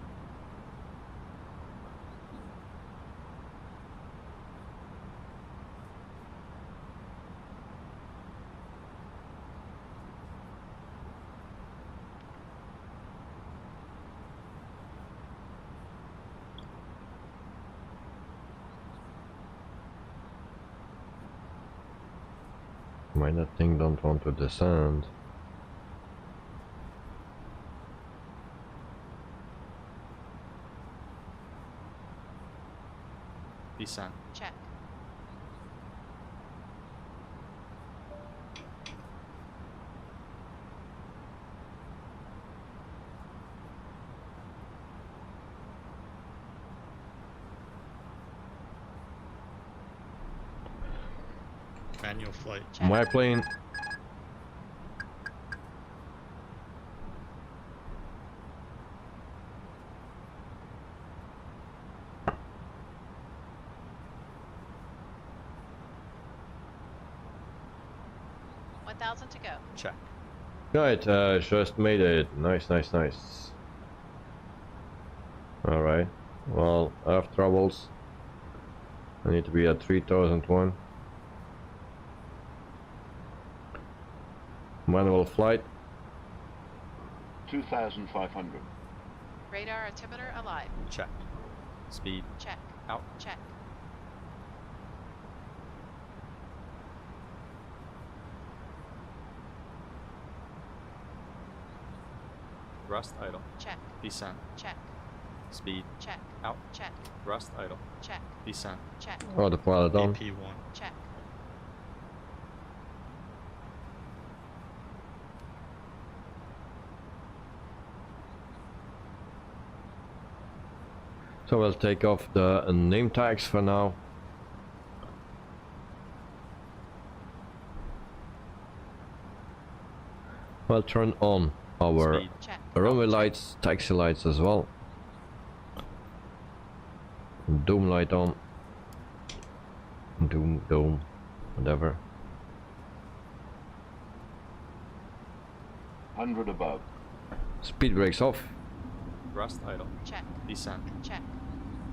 Why that thing don't want to descend? Descent. Check. Manual flight. Check. My plane. To go. Check. Right, just made it. Nice, nice, nice. Alright. Well, I have troubles. I need to be at 3001. Manual flight. 2,500. Radar altimeter alive. Check. Speed. Check. Out. Check. Thrust idle. Check. Descent. Check. Speed. Check. Out. Check. Thrust idle. Check. Descent. Check. Autopilot on. AP1. Check. So we'll take off the name tags for now. We'll turn on our Speed. Check. runway lights, taxi lights as well. Dome light on. Dome, whatever. 100 above. Speed brakes off. Thrust idle. Check. Descent. Check.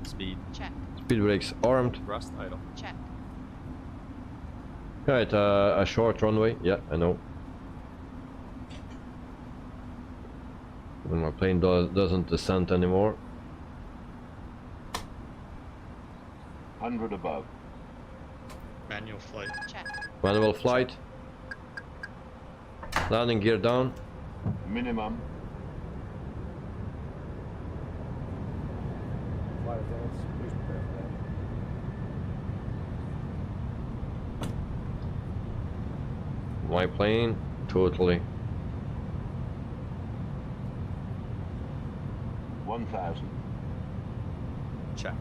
Speed. Check. Speed brakes armed. Thrust idle. Check. Right, a short runway. Yeah, I know. When my plane doesn't descend anymore. 100 above. Manual flight. Check. Manual flight. Landing gear down. Minimum. Flight attendants, please prepare for that. My plane, totally. 1,000. Check.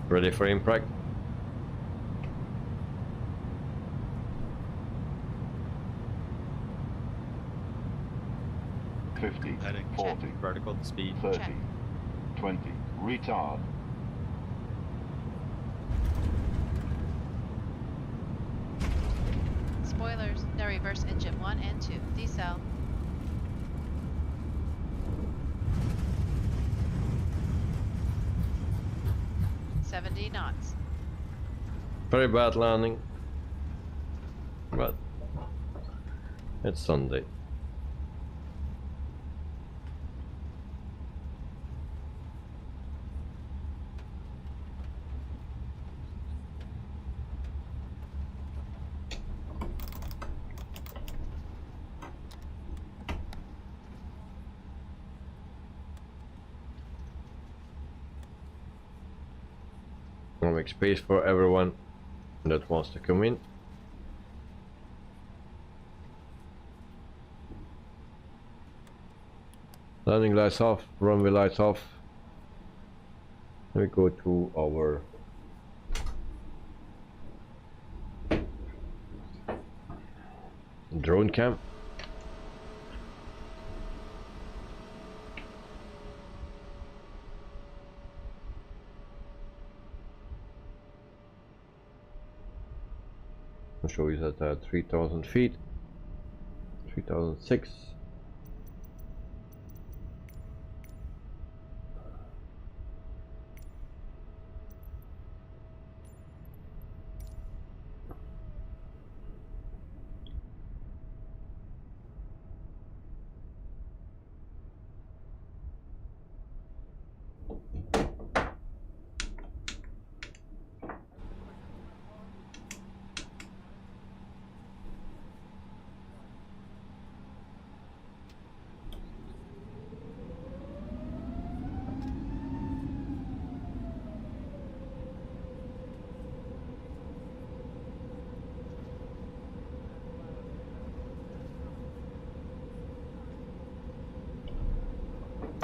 Ready for impact. Heading. 40, Vertical. Speed. 30, Check. 20. Retard. Spoilers. No reverse engine 1 and 2. Decel. $70 knots. Very bad landing. But it's Sunday. I'll make space for everyone that wants to come in. Landing lights off, runway lights off. We go to our drone cam. I'll show you that at 3,000 feet, 3,006.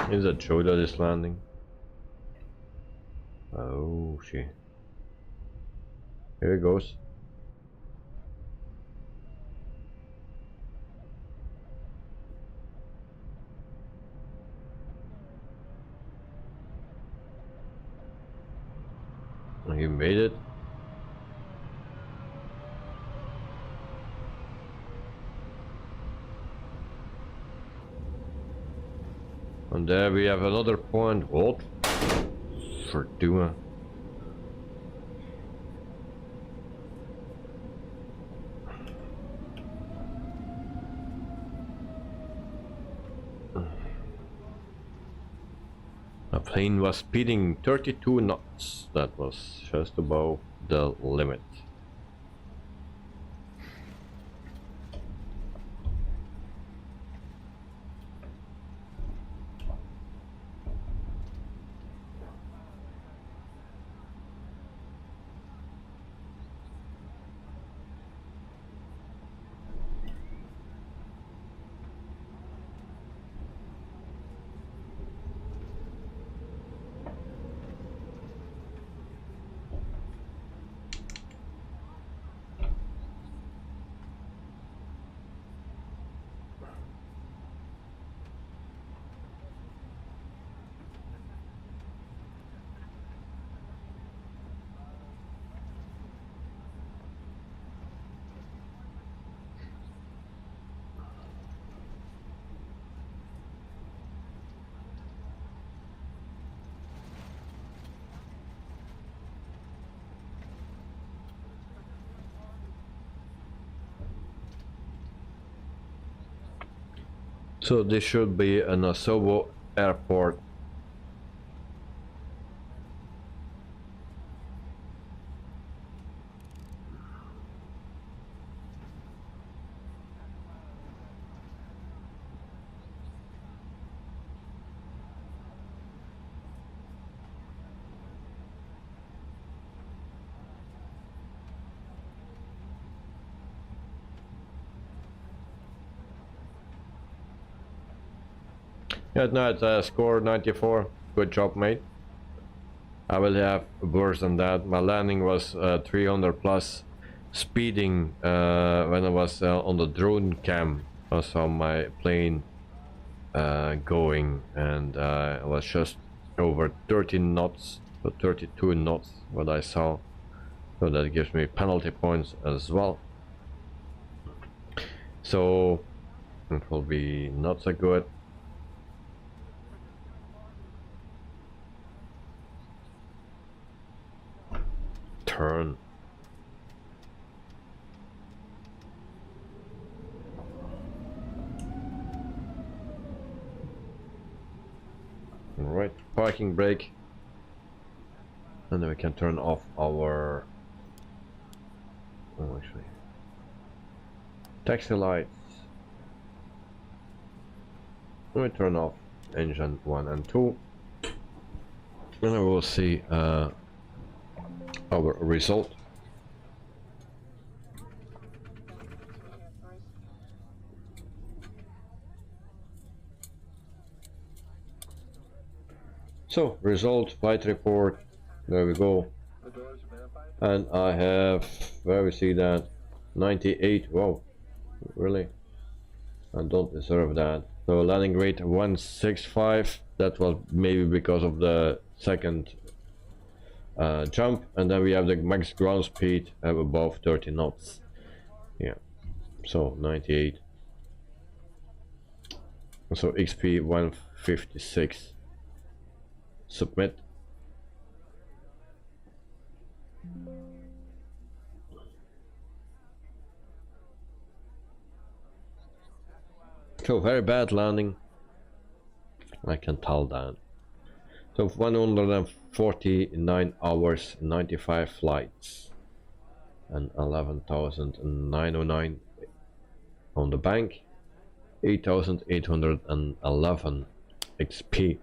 Is that Joe that is landing? Oh shit. Here it goes. he made it. And there we have another point. What? Verdomme. The plane was speeding 32 knots. That was just above the limit. So this should be an Asobo airport. Yeah, no, it's score 94. Good job, mate. I will have worse than that. My landing was 300 plus. Speeding when I was on the drone cam. I saw my plane going, and I was just over 13 knots, so 32 knots what I saw. So that gives me penalty points as well. So it will be not so good. Turn. Alright, parking brake. And then we can turn off our taxi lights. And we turn off engine 1 and 2. And I will see our result. So result, flight report, there we go. And I have, where we see that, 98. Wow, really? I don't deserve that. So landing rate 165. That was maybe because of the second jump, and then we have the max ground speed of above 30 knots. Yeah, so 98. So XP 156. Submit. So very bad landing, I can tell that. So 149 hours, 95 flights, and 11,909 on the bank, 8,811 XP.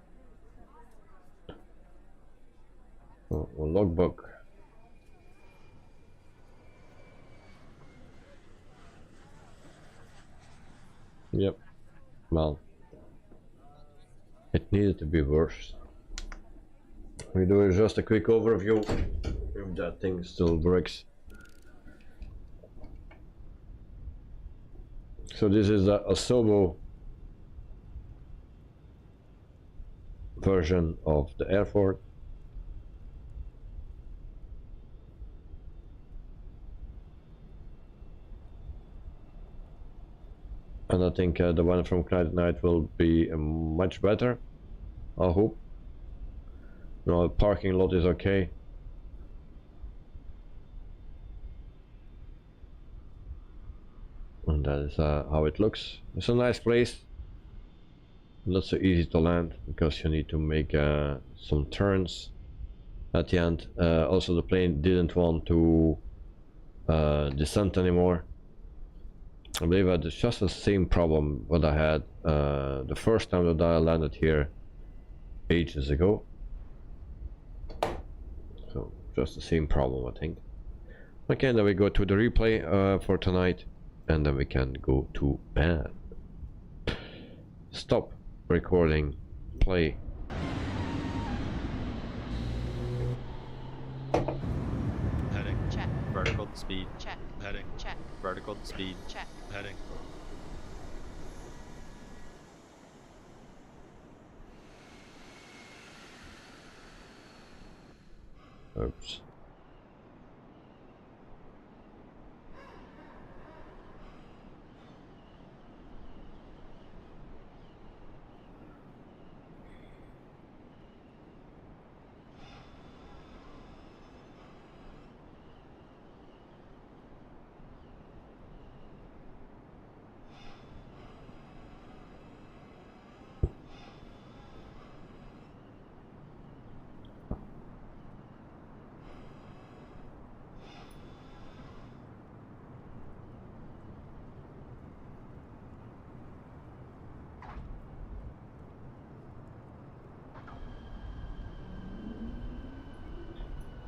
Oh, logbook. Yep. Well, it needed to be worse. We do just a quick overview if that thing still works. So this is a Asobo version of the airport. and I think the one from QUADRANT will be much better. I hope. No, the parking lot is okay. And that is how it looks. It's a nice place. Not so easy to land because you need to make some turns at the end. Also, the plane didn't want to descend anymore. I believe it's just the same problem what I had the first time that I landed here ages ago. So just the same problem, I think. Okay, then we go to the replay for tonight, and then we can go to bed. Stop recording, play. Heading. Check. Vertical speed. Check. Heading. Check. Vertical speed. Check. Heading. Oops.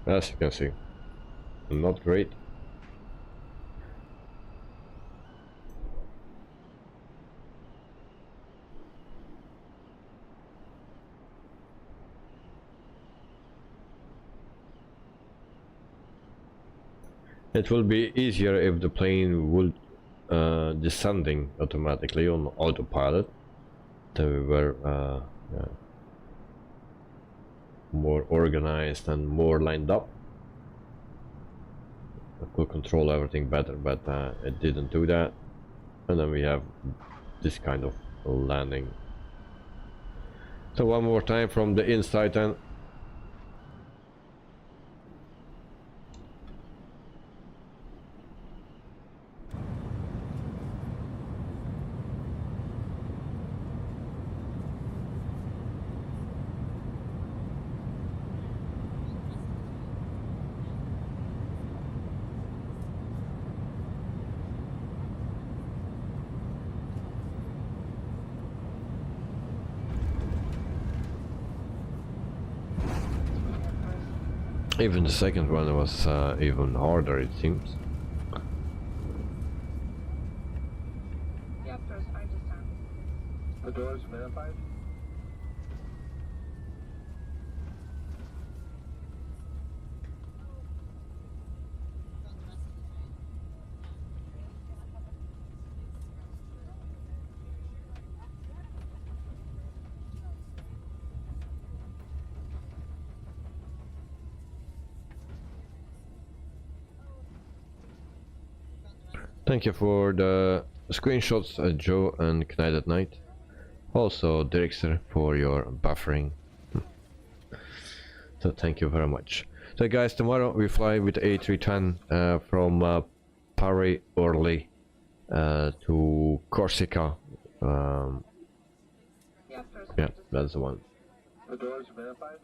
As you can see, not great. It will be easier if the plane would descending automatically on autopilot. Then we were yeah, more organized and more lined up. I could control everything better, but it didn't do that. And then we have this kind of landing. So one more time from the inside then. Even the second one was even harder, it seems. Yep, there's I just The doors verified. Thank you for the screenshots, Joe and Knight at Night. Also, Dirkster, for your buffering. So thank you very much. So guys, tomorrow we fly with A310 from Paris Orly to Corsica. Yep, there's Yeah, that's the one. The doors verified.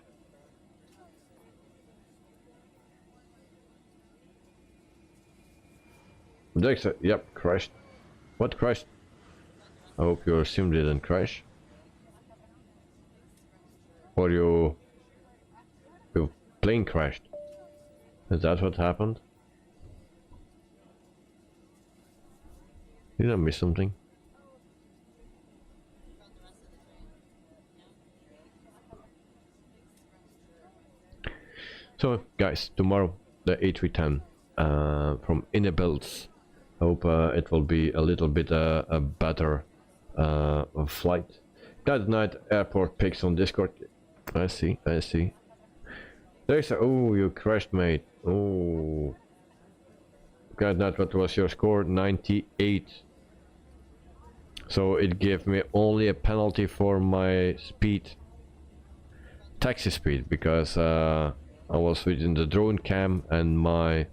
Dirkster, yep, crashed. What crashed? I hope your sim didn't crash. Or your plane crashed. Is that what happened? Did I miss something? So guys, tomorrow the A310 from Innebuilds. I hope it will be a little bit a better flight. That night airport pics on Discord. I see, I see. There's a, oh, you crashed, mate. Oh. God, not what was your score? 98. So it gave me only a penalty for my speed, taxi speed, because I was within the drone cam and my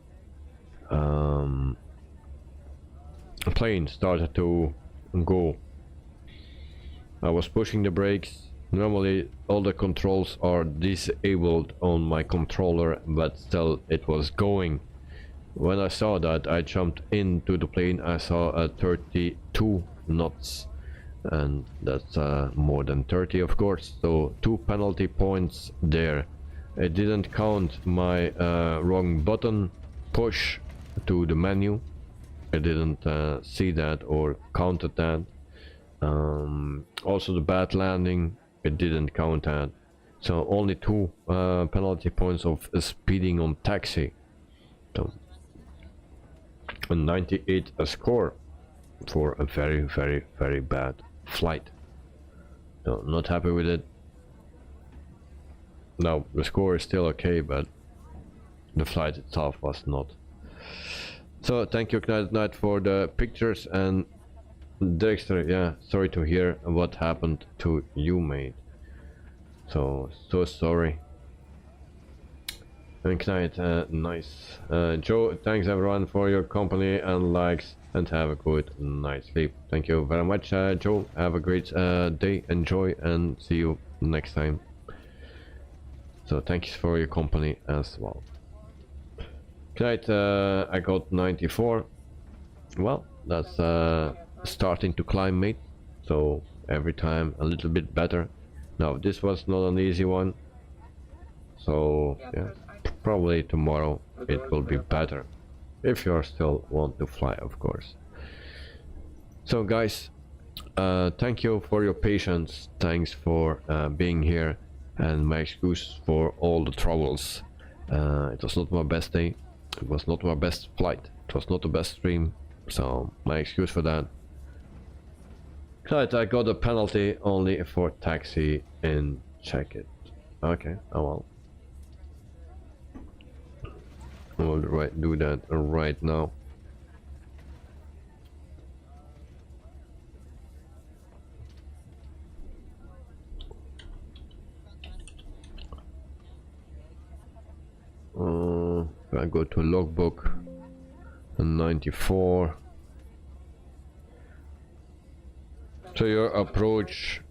plane started to go. I was pushing the brakes. Normally all the controls are disabled on my controller, but still it was going. When I saw that, I jumped into the plane. I saw a 32 knots, and that's more than 30 of course, so 2 penalty points there. It didn't count my wrong button push to the menu. I didn't see that or counted that. Also the bad landing, it didn't count that. So only 2 penalty points of speeding on taxi. So a 98 a score for a very, very, very bad flight. So not happy with it. Now the score is still okay, but the flight itself was not. So thank you Knight for the pictures, and Dexter, yeah, sorry to hear what happened to you, mate. So sorry. And Knight, nice. Joe, thanks everyone for your company and likes, and have a good night's sleep. Thank you very much, Joe. Have a great day, enjoy, and see you next time. So thanks for your company as well. Knight, I got 94. Well, that's starting to climb, mate. So every time a little bit better. Now this was not an easy one. So yeah, probably tomorrow it will be better. If you still want to fly, of course. So guys, thank you for your patience. Thanks for being here, and my excuse for all the troubles. It was not my best day. It was not my best flight. It was not the best stream. So my excuse for that. Right, I got a penalty only for taxi and check it. Okay, oh well. We'll do that right now. I go to logbook 94. So your approach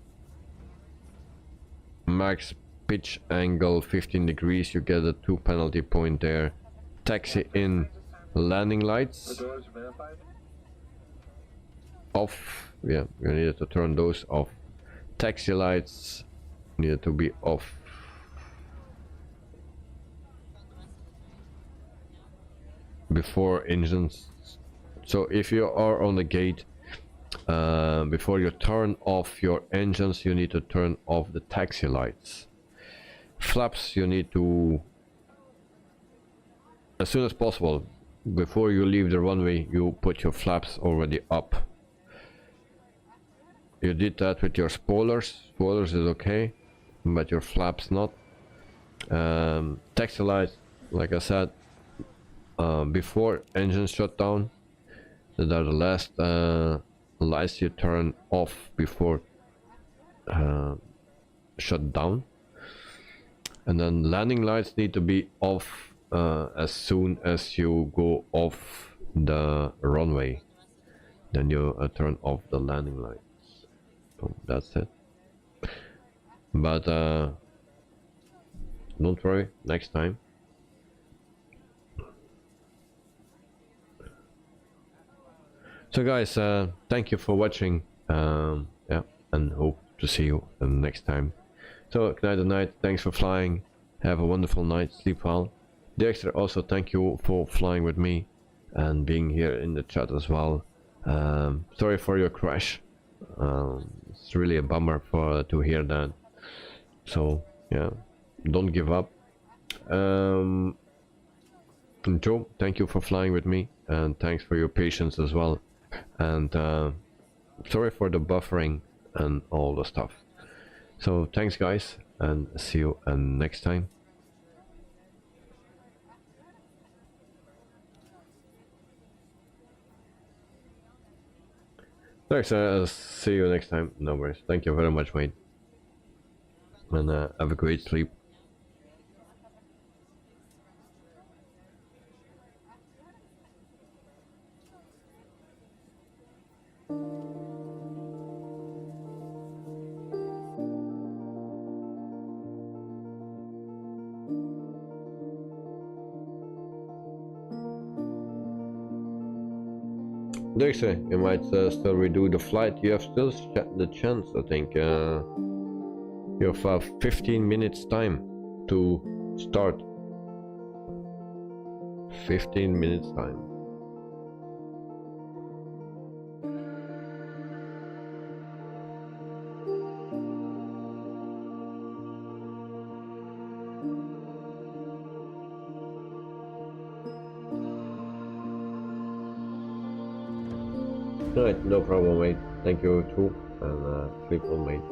max pitch angle 15 degrees, you get a 2 penalty point there. Taxi in landing lights off. Yeah, you needed to turn those off. Taxi lights needed to be off. Before engines. So if you are on the gate, before you turn off your engines, you need to turn off the taxi lights. Flaps, you need to, as soon as possible, before you leave the runway, you put your flaps already up. You did that with your spoilers. Spoilers is okay, but your flaps not. Taxi lights, like I said, before engines shut down. That are the last lights you turn off before shut down. And then landing lights need to be off as soon as you go off the runway. Then you turn off the landing lights. So that's it. But don't worry, next time. So guys, thank you for watching, yeah, and hope to see you next time. So good night, thanks for flying, have a wonderful night, sleep well. Dexter, also thank you for flying with me and being here in the chat as well. Sorry for your crash, it's really a bummer to hear that. So yeah, don't give up. Joe, thank you for flying with me, and thanks for your patience as well. And sorry for the buffering and all the stuff. So thanks guys, and see you next time. Thanks, I'll see you next time. No worries. Thank you very much, mate. And have a great sleep. Dixie, you might still redo the flight. You have still the chance, I think. You have 15 minutes time to start. 15 minutes time. Alright, no problem, mate. Thank you too, and sleep well, mate.